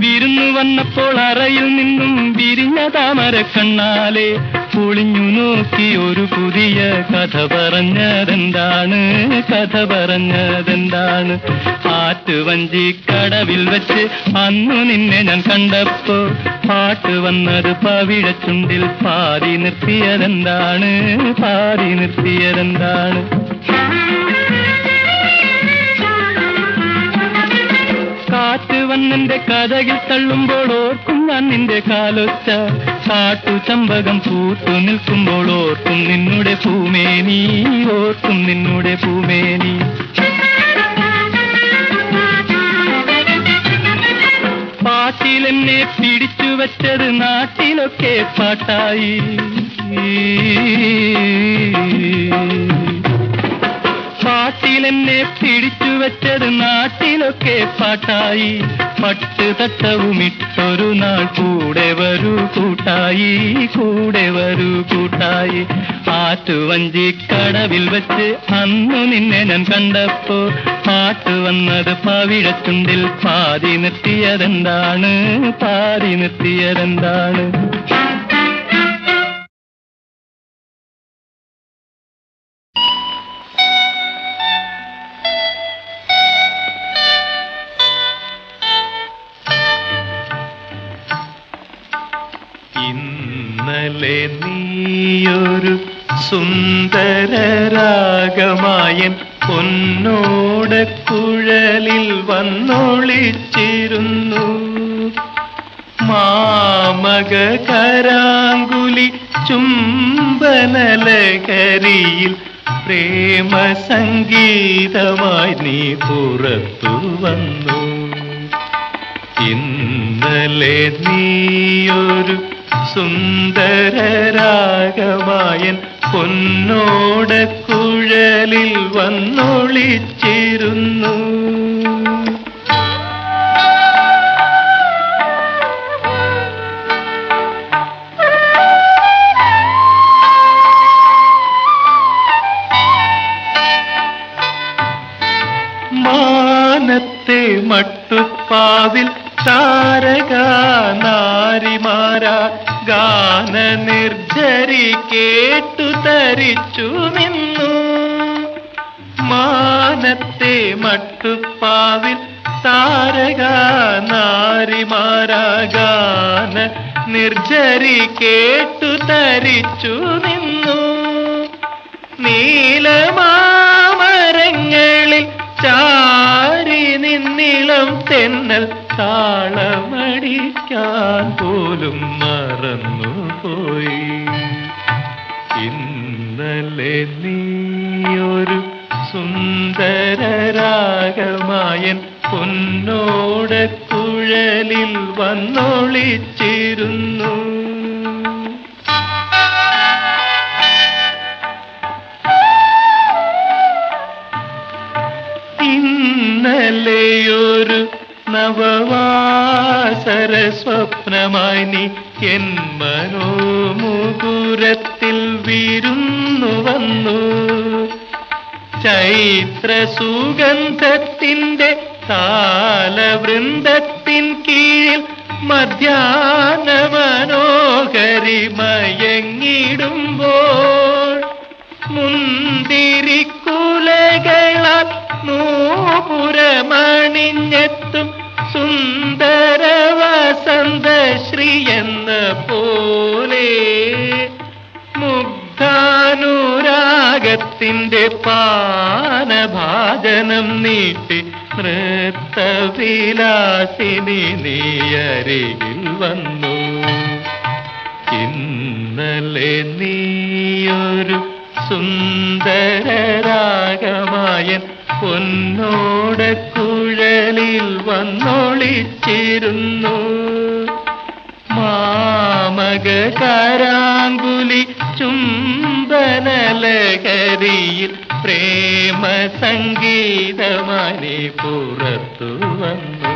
വിരുന്നു വന്നപ്പോൾ അറയിൽ നിന്നും വിരിഞ്ഞ താമര കണ്ണാലെ പൊളിഞ്ഞു നോക്കി ഒരു പുതിയ കഥ പറഞ്ഞതെന്താണ് കഥ പറഞ്ഞതെന്താണ് ആറ്റുവഞ്ചിക്കടവിൽ വെച്ച് അന്നു നിന്നെ ഞാൻ കണ്ടപ്പോ പാട്ട് വന്നത് പവിഴച്ചുണ്ടിൽ പാതി നിർത്തിയതെന്താണ് പാതി നിർത്തിയതെന്താണ് കാറ്റ് വന്നെന്റെ കഥകിൽ തള്ളുമ്പോൾ ഓർക്കും ഞാൻ നിന്റെ കാലൊച്ച കാട്ടുചമ്പകം പൂത്തു നിൽക്കുമ്പോൾ ഓർക്കും നിന്നുടെ പൂമേനി, ഓർക്കും നിന്നുടെ പൂമേനി. പാട്ടിലെന്നെ പിടിച്ചു വച്ചത് നാട്ടിലൊക്കെ പാട്ടായി. പാട്ടിലെന്നെ പിടിച്ചു വച്ചത് നാട്ടിലൊക്കെ പാട്ടായി. പട്ട് തട്ടവുമിട്ടൊരു നാൾ കൂടെ വരൂ കൂട്ടായി, കൂടെ വരൂ കൂട്ടായി. ആറ്റുവഞ്ചിക്കടവിൽ വെച്ച് അന്നു നിന്നെ ഞാൻ കണ്ടപ്പോ പാട്ട് വന്നത് പവിഴച്ചുണ്ടിൽ. പാതി നിർത്തിയതെന്താണ്, പാതി നിർത്തിയതെന്താണ്? ഇന്നലെ നീയൊരു സുന്ദരരാഗമായൻ പൊന്നോടക്കുഴലിൽ വന്നൊളിച്ചിരുന്നു. മാമക കരാങ്കുലി ചുംബനലഹരിയിൽ പ്രേമ സംഗീതമായി നീ പുറത്തു വന്നു. ഇന്നലെ നീയൊരു സുന്ദരരാഗമായൻ പൊന്നോടക്കുഴലിൽ വന്നൊളിച്ചിരുന്നു. മാനത്തെ മട്ടുപ്പാവിൽ താരകാ നാരിമാരാ ഗാന നിർജരി കേട്ടു തരിച്ചു നിന്നു. മാനത്തെ മട്ടുപ്പാവിൽ താരകാ നാരിമാരാ ഗാന നിർജരി കേട്ടു തരിച്ചു നിന്നു. നീലമാമരങ്ങളിൽ ചാരി നിന്നിളം തെന്നൽ താളമടിക്കാൻ പോലും മറന്നുപോയി. ഇന്നലെ നീയൊരു സുന്ദരരാഗമായൻ പൊന്നോടക്കുഴലിൽ വന്നൊളിച്ചിരുന്നു. ഇന്നലെയൊരു നവവാസര സ്വപ്നമായി നീ എൻ മനോമുകുരത്തിൽ വിരുന്നു വന്നു. ചൈത്ര സുഗന്ധത്തിൻ്റെ താലവൃന്ദത്തിൻ കീഴിൽ മധ്യാഹ്ന മനോഹരി മയങ്ങിടുമ്പോൾ മുന്തിരിക്കുലകളാൽ നൂപുരമണിഞ്ഞെത്തും സുന്ദര വസന്ത ശ്രീ എന്ന പോലെ മുഗ്ധാനുരാഗത്തിൻ്റെ പാനഭാജനം നീട്ടി നൃത്തവിലാസിനി നീയരികിൽ വന്നു. ഇന്നലെ നീയൊരു സുന്ദരരാഗമായൻ പൊന്നോടക്കുഴലിൽ വന്നൊളിച്ചിരുന്നു. മാമക കരാങ്കുലി ചുംബനലഹരിയിൽ പ്രേമ സംഗീതമായി പുറത്തു വന്നു.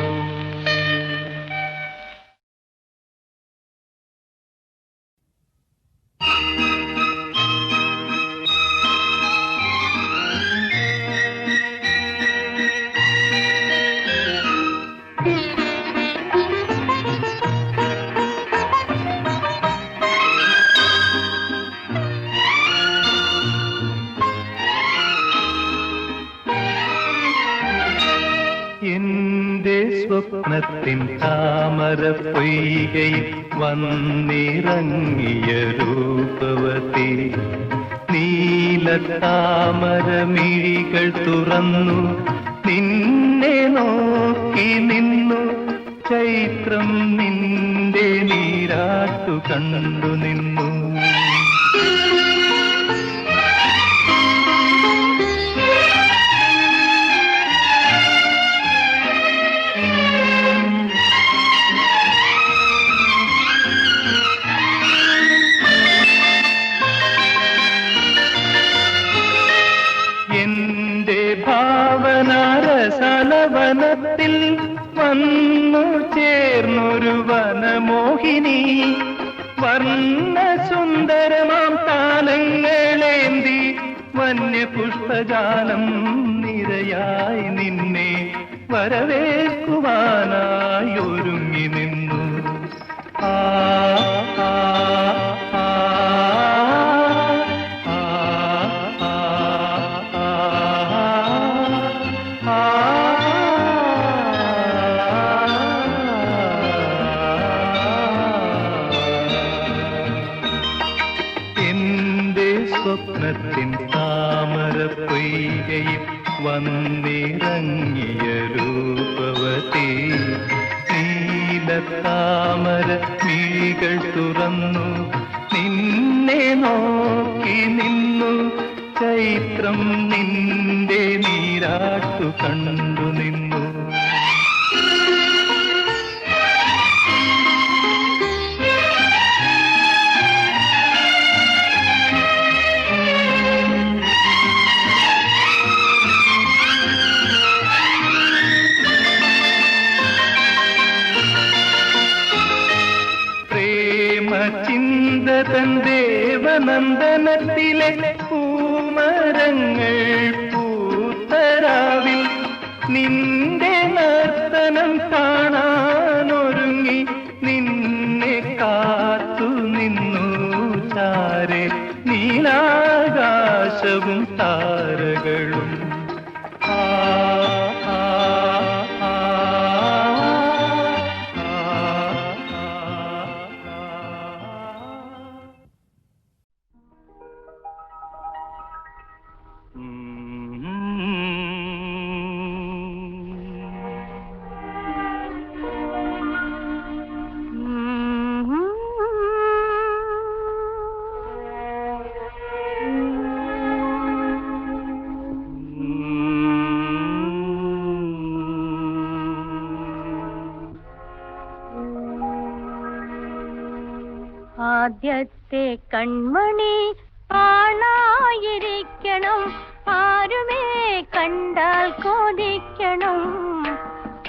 എന്റെ സ്വപ്നത്തിൻ താമര പൊയ്കയിൽ വന്നിറങ്ങിയ രൂപവതി നീലത്താമരമിഴികൾ തുറന്നു നിന്നെ നോക്കി നിന്നു. ചൈത്രം നിന്റെ നീരാട്ട നീരാട്ടു കണ്ടു നിന്നു. എന്റെ ഭാവനാരസലവനത്തിൽ വന്നു ചേർന്നൊരു വനമോഹിനി, വർണ്ണസുന്ദരമാം താലങ്ങളേന്തി വന്യപുഷ്പജാലം നിരയായി നിന്നെ വരവേൽക്കുവാനായി ഒരുങ്ങി നിന്നു. ആ ആ ആ സ്വപ്നത്തിൻ താമര പൊയ്കയിൽ വന്നിറങ്ങിയ രൂപവതി, നീലത്താമര മിഴികൾ തുറന്നു നിന്നെ നോക്കി നിന്നു. ചൈത്രം നിന്റെ നീരാട്ടു കണ്ടു നിന്നു. ചിന്തതൻ ദേവനന്ദനത്തിലെ പൂമരങ്ങൾ പൂത്തരാവിൽ നിന്റെ നർത്തനം കാണാനൊരുങ്ങി നിന്നെ കാത്തു നിന്നു. ചാരെ നീലാകാശവും താരകളും. ആ ആ ആ ആദ്യത്തെ കൺമണി ആണായിരിക്കണം, ആരുമേ കണ്ടാൽ കൊതിക്കണം,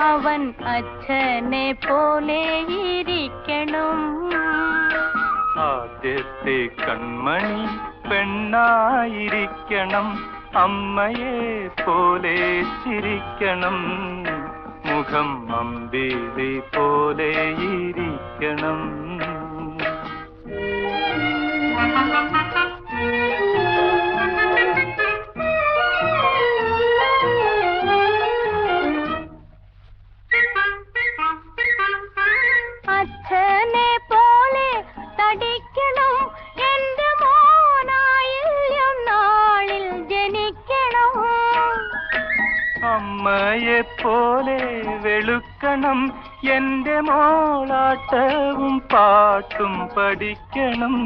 അവൻ അച്ഛനെ പോലെ ഇരിക്കണം. ആദ്യത്തെ കൺമണി പെണ്ണായിരിക്കണം, അമ്മയെ പോലെ ചിരിക്കണം, മുഖം അമ്പിളി പോലെ ഇരിക്കണം. അച്ഛനെ പോലെ തടിക്കണം, എന്റെ മോനായില്യം നാളിൽ ജനിക്കണം. അമ്മയെ പോലെ വെളുക്കണം, എന്റെ മോളാട്ടവും പാട്ടും പഠിക്കണം.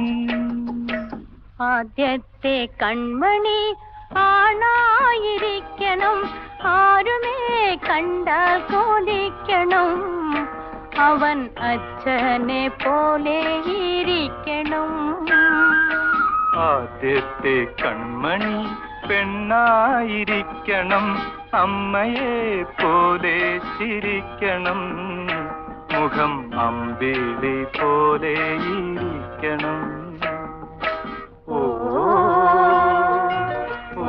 ആദ്യത്തെ കൺമണി ആണായിരിക്കണം, ആരുമേ കണ്ടാൽ കൊതിക്കണം, അവൻ അച്ഛനെ പോലെ ഇരിക്കണം. ആദ്യത്തെ കൺമണി പെണ്ണായിരിക്കണം, അമ്മയെ പോലെ ചിരിക്കണം, മുഖം അമ്പിളി പോലെ ഇരിക്കണം. ഓ ഓ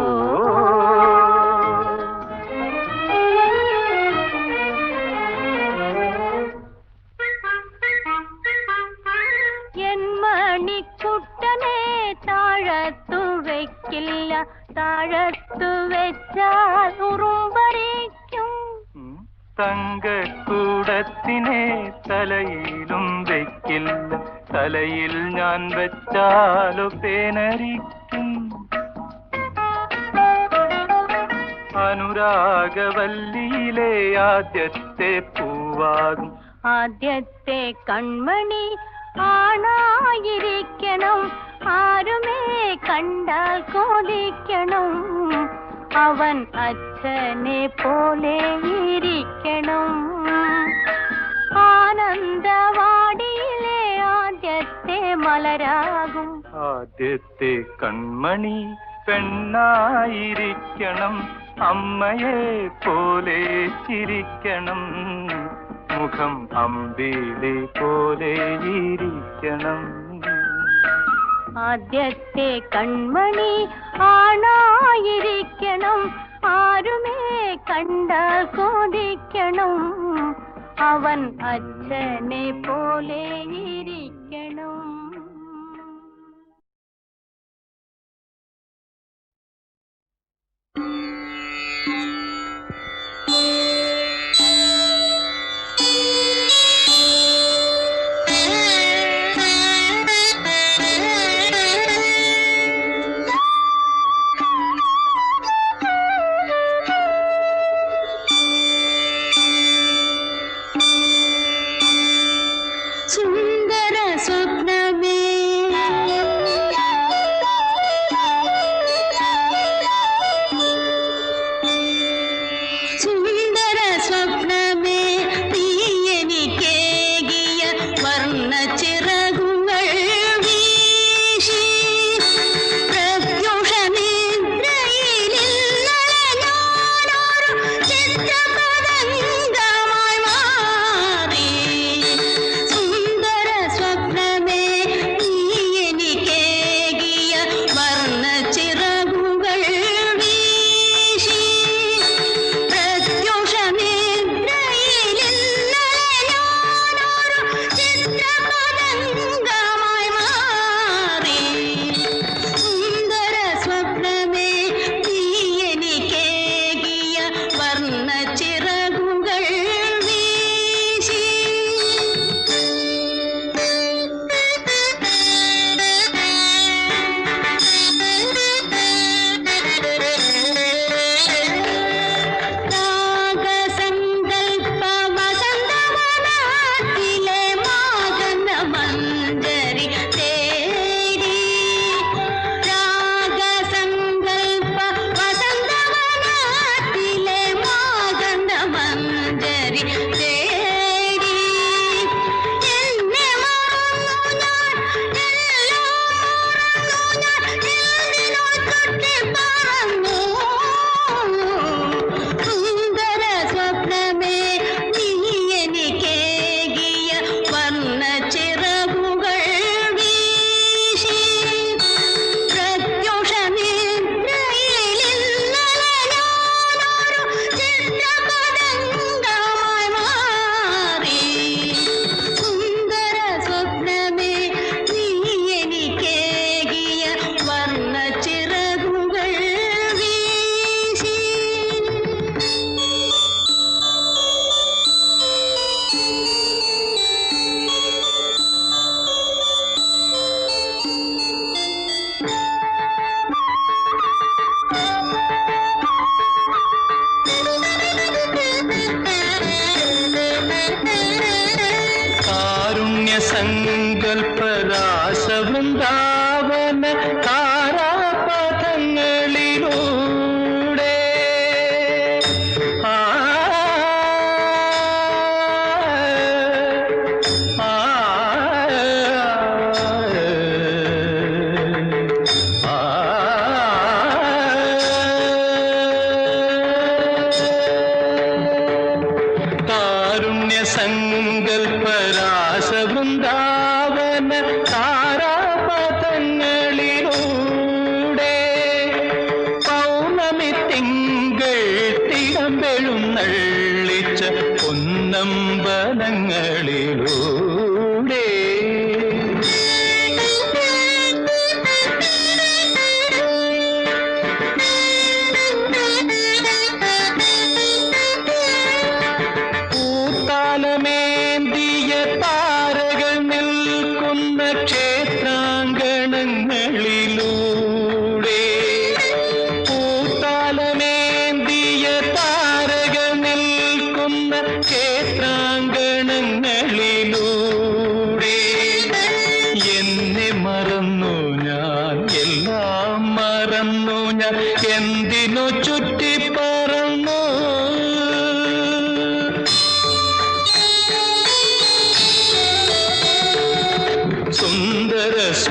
എൻ മണിക്കുട്ടനെ താഴത്തു വയ്ക്കില്ല, താഴത്തു വെച്ചാൽ ഉറുമ്പരിക്കും. തങ്കക്കൂടത്തിനെ തലയിലും വെക്കില്ല, തലയിൽ ഞാൻ വെച്ചാലോ പേനരിക്കും. അനുരാഗവല്ലിയിലെ ആദ്യത്തെ പൂവാകും, ആദ്യത്തെ കൺമണി ആണായിരിക്കണം, ആരുമേ കണ്ടാൽ കൊതിക്കണം, അവൻ അച്ഛനെ പോലെ ഇരിക്കണം. ആനന്ദവാടിയിലെ ആദ്യത്തെ മലരാകും, ആദ്യത്തെ കൺമണി പെണ്ണായിരിക്കണം, അമ്മയെ പോലെ ചിരിക്കണം, മുഖം അമ്പിളി പോലെ ഇരിക്കണം. ആദ്യത്തെ കൺമണി ആണായിരിക്കണം, ആരുമേ കണ്ടാൽ കൊതിക്കണം, അവൻ അച്ഛനെ പോലെ ഇരിക്കണം. സുന്ദര സ്വപ്നമേ, സുന്ദര സ്വപ്നമേ, നീ എനിക്കേകിയ വർണ്ണ ചിറകുകൾ വീശി പ്രത്യുഷനിദ്രയിലിന്നലെ ഞാനൊരു ചിത്രപതംഗമായി മാറി. സുന്ദര സ്വപ്നമേ, നീ എനിക്കേകിയ വർണ്ണ ചിറകുകൾ വീശി പ്രത്യുഷനിദ്രയിലിന്നലെ ഞാനൊരു ചിത്രപതംഗമായി മാറി. സുന്ദര സ്വപ്നമേ, നീ എനിക്കേകിയ വർണ്ണ ചിറകുകൾ വീശി. രാഗസങ്കൽപ്പ വസന്തവനത്തിലെ മാഗന്ധമഞ്ജരി തേടി, രാഗസങ്കൽപ്പ വസന്തവനത്തിലെ മാഗന്ധമഞ്ജരി തേടി, എന്നെ മറന്നു ഞാൻ, എല്ലാം മറന്നു ഞാൻ, എന്തിനോ തട്ടിപ്പറന്നു. സുന്ദര സ്വപ്നമേ, നീ എനിക്കേകിയ വർണ്ണ ചിറകുകൾ വീശി പ്രത്യുഷനിദ്രയിലിന്നലെ ഞാനൊരു ചിത്രപതംഗമായി മാറി. സുന്ദര സ്വപ്നമേ, നീ എനിക്കേകിയ വർണ്ണ ചിറകുകൾ വീശി. കാരുണ്യ സങ്കൽപ്പരാസവൃന്ദാവന താരാപഥങ്ങളിലൂടെ ആ ആ ആ കാരുണ്യ സങ്കൽപ്പരാസവൃന്ദാവന താരാപഥങ്ങളിലൂടെ പൗർണമി തിങ്കൾ തിടമ്പെഴുന്നള്ളിച്ച പൊന്നമ്പലങ്ങളിലൂടെ പൂത്താലമേന്തിയ താരകൾ നിൽക്കുന്ന ക്ഷേത്രാങ്കണങ്ങളിലൂടെ, പൂത്താലമേന്തിയ താരകൾ നിൽക്കുന്ന ക്ഷേത്രാങ്കണങ്ങളിലൂടെ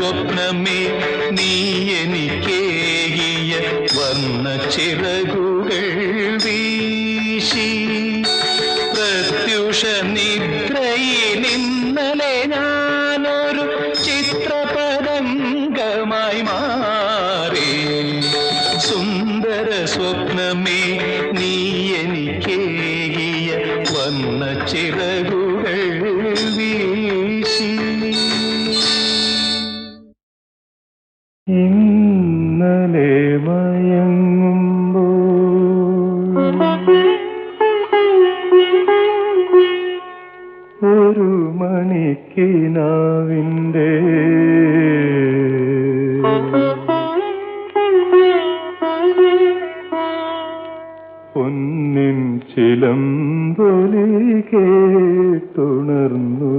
സ്വപ്നമേ നീ എനിക്കേകിയ വർണ്ണ ചിറകുകൾ വീശി പ്രത്യുഷ നിദ്രയിൽ ഇന്നലെ ഞാനൊരു ചിത്രപതംഗമായി മാറി സുന്ദര സ്വപ്നമേ നീ എനിക്കേകിയ വർണ്ണ ചിറകുകൾ വീശി ഇന്നലെ മയങ്ങുമ്പോൾ ഒരു മണിക്കിനാവിൻ്റെ പൊന്നിൻ ചിലമ്പൊലി കേട്ടുണർന്നു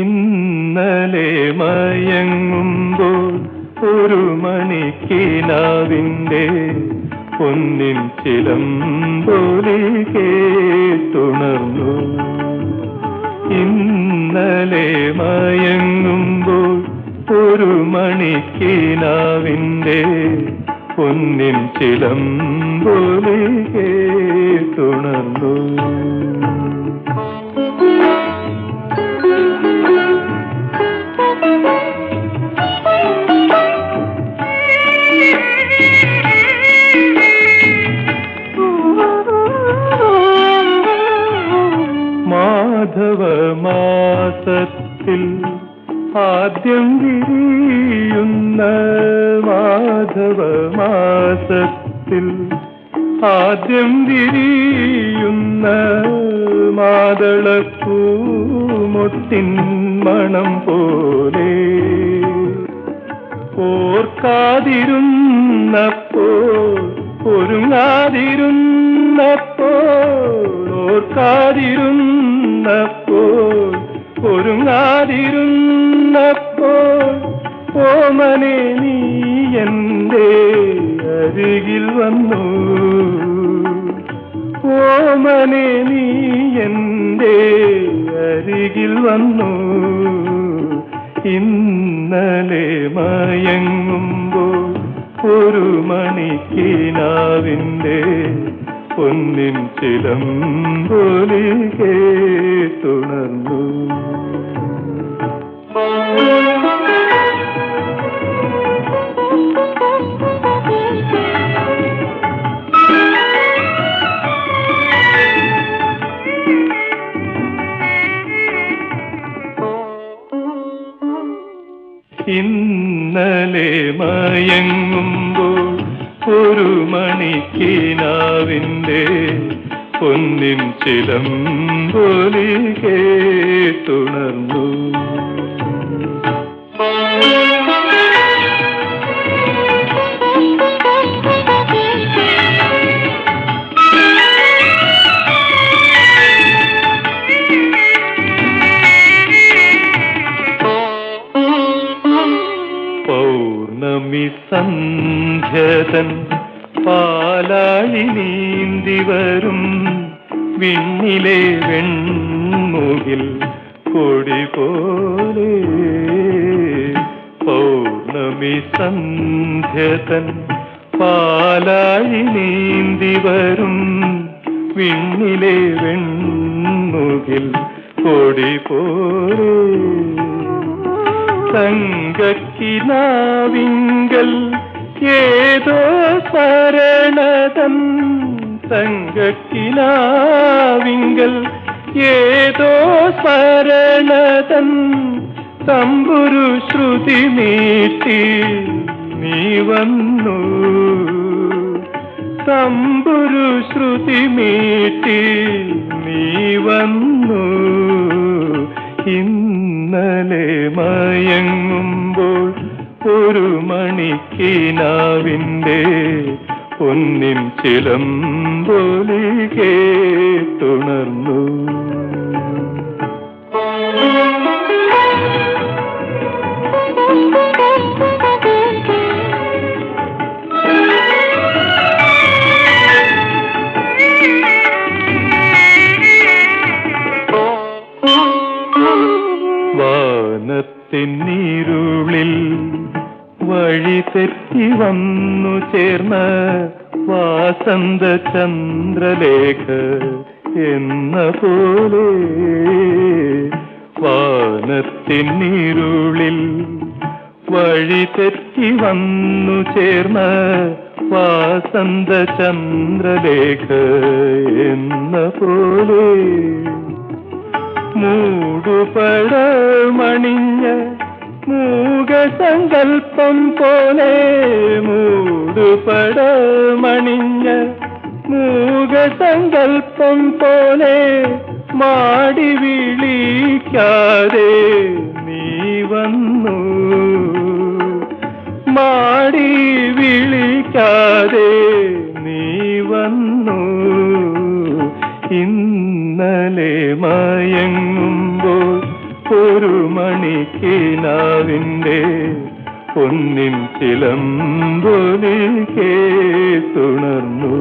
ഇന്നലെ മയങ്ങുമ്പോൾ ഒരു മണിക്കിനാവിൻ്റെ പൊന്നിൻ ചിലമ്പൊലി കേട്ടുണർന്നു ഇന്നലെ മയങ്ങുമ്പോൾ ഒരു മണിക്കിനാവിൻ്റെ പൊന്നിൻ ചിലമ്പൊലി കേട്ടുണർന്നു മാധവമാസത്തിൽ ആദ്യം വിരിയുന്ന മാധവമാസത്തിൽ ആദ്യം വിരിയുന്ന മാതളപ്പൂമൊട്ടിൻ മണം പോലെ ഓർക്കാതിരുന്നപ്പോൾ ഓർക്കാതിരുന്നപ്പോൾ ഒരുങ്ങാതിരുന്നപ്പോൾ ഓമനെ നീ എൻ്റെ അരികിൽ വന്നു ഓമനെ നീ എൻ്റെ അരികിൽ വന്നു ഇന്നലെ മയങ്ങുമ്പോൾ ഒരു മണിക്കിനാവിൻ്റെ പൊന്നിൻ ചിലമ്പൊലി കേട്ടുണർന്നു ഇന്നലെ മയങ്ങുമ്പോൾ ഒരു മണിക്കിനാവിൻ്റെ പൊന്നിൻ ചിലമ്പൊലി കേട്ടുണർന്നു പൗർണമി സന്ധ്യതൻ പാലാഴി നീന്തി വരും വിണ്ണിലെ വെൺമുകിൽ കൊടി പോലെ പൗർണമി സന്ധ്യതൻ പാലാഴി നീന്തി വരും വിണ്ണിലെ വെൺമുകിൽ കൊടി പോലെ തങ്കക്കിനാവിങ്കൽ ഏതോ സ്മരണതൻ തങ്കക്കിനാവിങ്കൽ ഏതോ സ്മരണതൻ തമ്പുരു ശ്രുതി മീട്ടി നീ വന്നു തമ്പുരു ശ്രുതി മീട്ടി നീ വന്നു ഇന്നലെ മയങ്ങുമ്പോൾ ഒരു മണിക്കിനാവിൻ്റെ പൊന്നിൻ ചിലമ്പൊലി കേട്ടുണർന്നു വഴി തെറ്റി വന്നു ചേർന്ന വാസന്ത ചന്ദ്രലേഖ എന്ന പോലെ വാനത്തിന്നിരുളിൽ വഴി തെറ്റി വന്നു ചേർന്ന വാസന്ത ചന്ദ്രലേഖ എന്ന പോലെ മൂടുപടമണിഞ്ഞ മൂകസങ്കൽപ്പം പോലെ മൂടുപടമണിഞ്ഞ മൂകസങ്കൽപ്പം പോലെ മാടി വിളിക്കാതെ നീ വന്നു മാടി വിളിക്കാതെ നീ വന്നു ഇന്നലെ മയങ്ങുമ്പോൾ ഒരു മണിക്കിനാവിൻ്റെ പൊന്നിൻ ചിലമ്പൊലി കേട്ടുണർന്നു.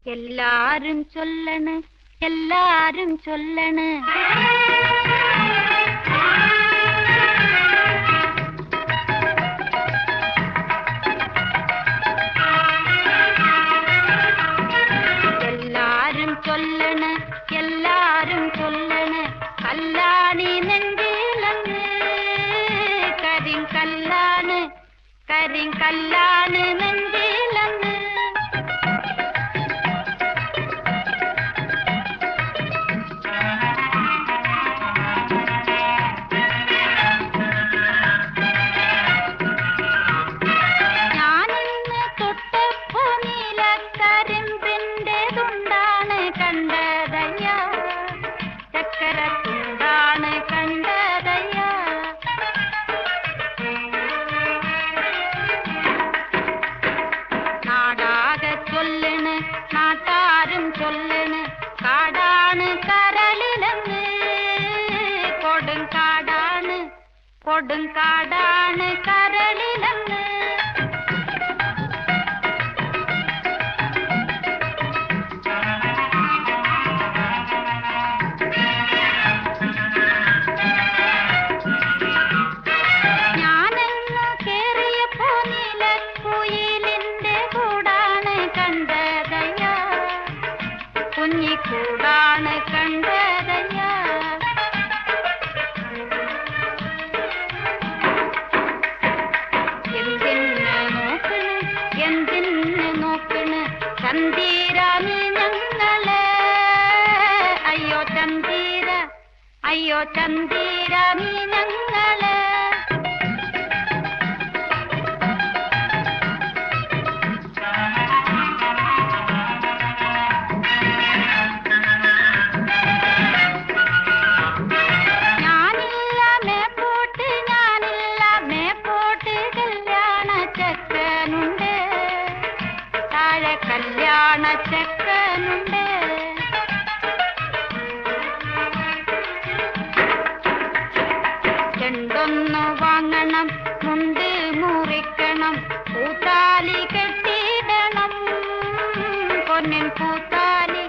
എല്ലാരും ചൊല്ലണ് എല്ലാരും ചൊല്ലണ് എല്ലാരും ചൊല്ലണ് എല്ലാരും ചൊല്ലണ് കല്ലാണി നെഞ്ചിലങ്ങ് കരിങ്കല്ലാണ് കരിങ്കല്ലാണ് നെഞ്ചിലങ്ങ് കൊടുങ്കാടാണ് കരളിലങ്ങ് ഞാനെങ്ങു കേറിയപ്പോ നീലക്കുയിലിന്റെ കൂടാണ് കണ്ടതയ്യ കുഞ്ഞിക്കൂടാണ് കണ്ടതയ്യ ചന്തീരാമി ഞങ്ങള് അയ്യോ ചന്തീര അയ്യോ ചന്തീരാമി ഞങ്ങള് ഞാനില്ല മേപ്പോട്ട് ഞാനില്ല മേപ്പോട്ട് കല്യാണ ചെക്കനുണ്ട് താഴെ കല്യാണ ചെക്കനുണ്ട് ചെണ്ടൊന്നു വാങ്ങണം മുണ്ട് മുറിക്കണം പൂത്താലി കെട്ടിടണം പൊന്നിൻ പൂത്താലി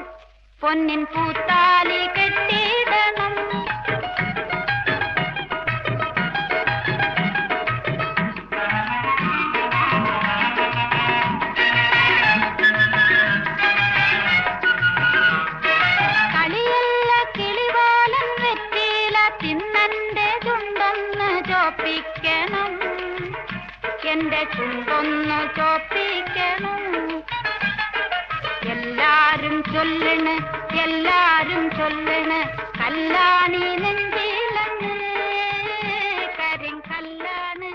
കെട്ടിടണം കളിയല്ല കിളിവാലൻ വെറ്റില തിന്നന്റെ ചുണ്ടൊന്ന് ചോപ്പിക്കണം എന്റെ ചുണ്ടൊന്ന് ചോപ്പിക്കണം എല്ലാരും ചൊല്ലണ് കല്ലാണി നെഞ്ചിലങ്ങ് കരിങ്കല്ലാണ്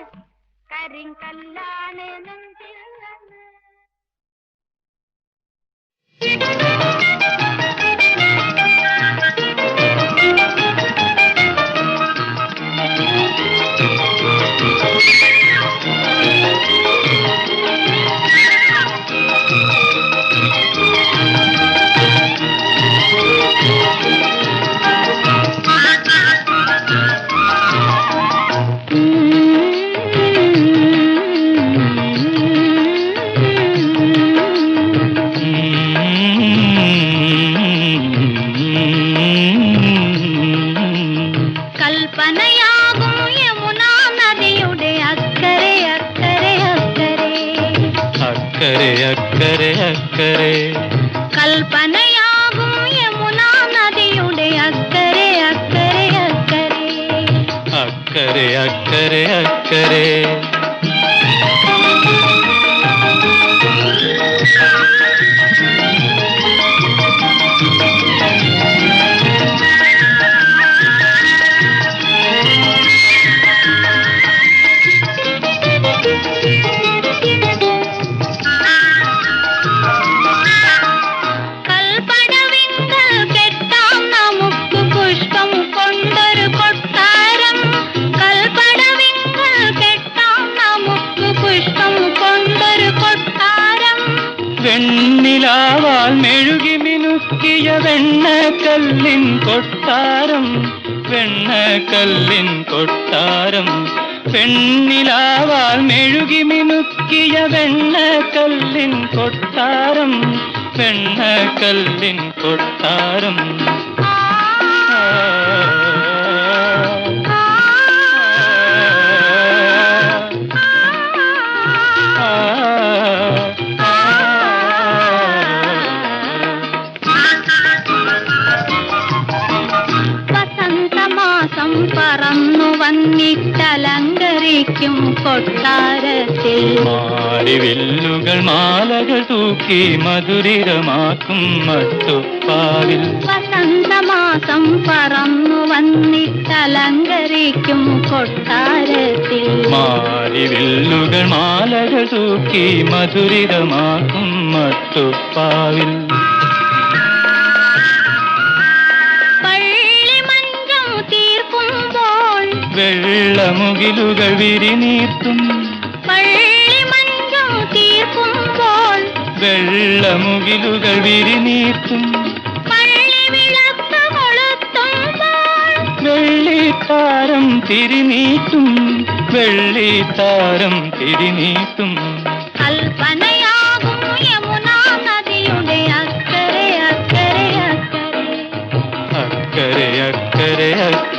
നെഞ്ചിലങ്ങ് അക്കരെ അക്കരെ അക്കരെ കൽപ്പനയാകും യമുനാ നദിയുടെ അക്കരെ അക്കരെ അക്കരെ അക്കരെ അക്കരെ അക്കരെ കൽപ്പടവിങ്കൽ കെട്ടാം നമുക്ക് പുഷ്പം കൊണ്ടൊരു കൊട്ടാരം കൽപ്പടവിങ്കൽ കെട്ടാം നമുക്ക് പുഷ്പം കൊണ്ടൊരു കൊട്ടാരം വെണ്ണിലാവാൽ മെഴുകി മിനുക്കിയ വെണ്ണക്കല്ലിൻ കൊട്ടാരം വെണ്ണക്കല്ലിൻ കൊട്ടാരം വെണ്ണിലാവാൽ മെഴുകി മിനുക്കിയ വെണ്ണക്കല്ലിൻ കൊട്ടാരം വെണ്ണക്കല്ലിൻ കൊട്ടാരം ആ, ആ, വസന്തമാസം പറന്നു വന്നിട്ടലങ്കരിക്കും കൊട്ടാരത്തിൽ മാരിവില്ലുകൾ മാലകൾ തൂക്കി മധുരിതമാക്കും മട്ടുപ്പാവിൽ വസന്തമാസം പറന്നു വന്നിട്ടലങ്കരിക്കും കൊട്ടാരത്തിൽ മാരിവില്ലുകൾ മാലകൾ തൂക്കി മധുരിതമാക്കും മട്ടുപ്പാവിൽ പള്ളിമഞ്ചം തീർക്കുമ്പോൾ വെള്ളമുകിലുകൾ വിരിനീർത്തും പള്ളിമഞ്ചം തീർക്കുമ്പോൾ വെള്ളമുകിലുകൾ വിരിനീർത്തും പള്ളി വിളക്ക് കൊളുത്തുമ്പോൾ വെള്ളിത്താരം തിരിനീട്ടും വെള്ളിത്താരം തിരിനീട്ടും കൽപ്പനയാകും യമുനാ നദിയുടെ അക്കരെ അക്കരെ അക്കരെ അക്കരെ അക്കരെ അക്കരെ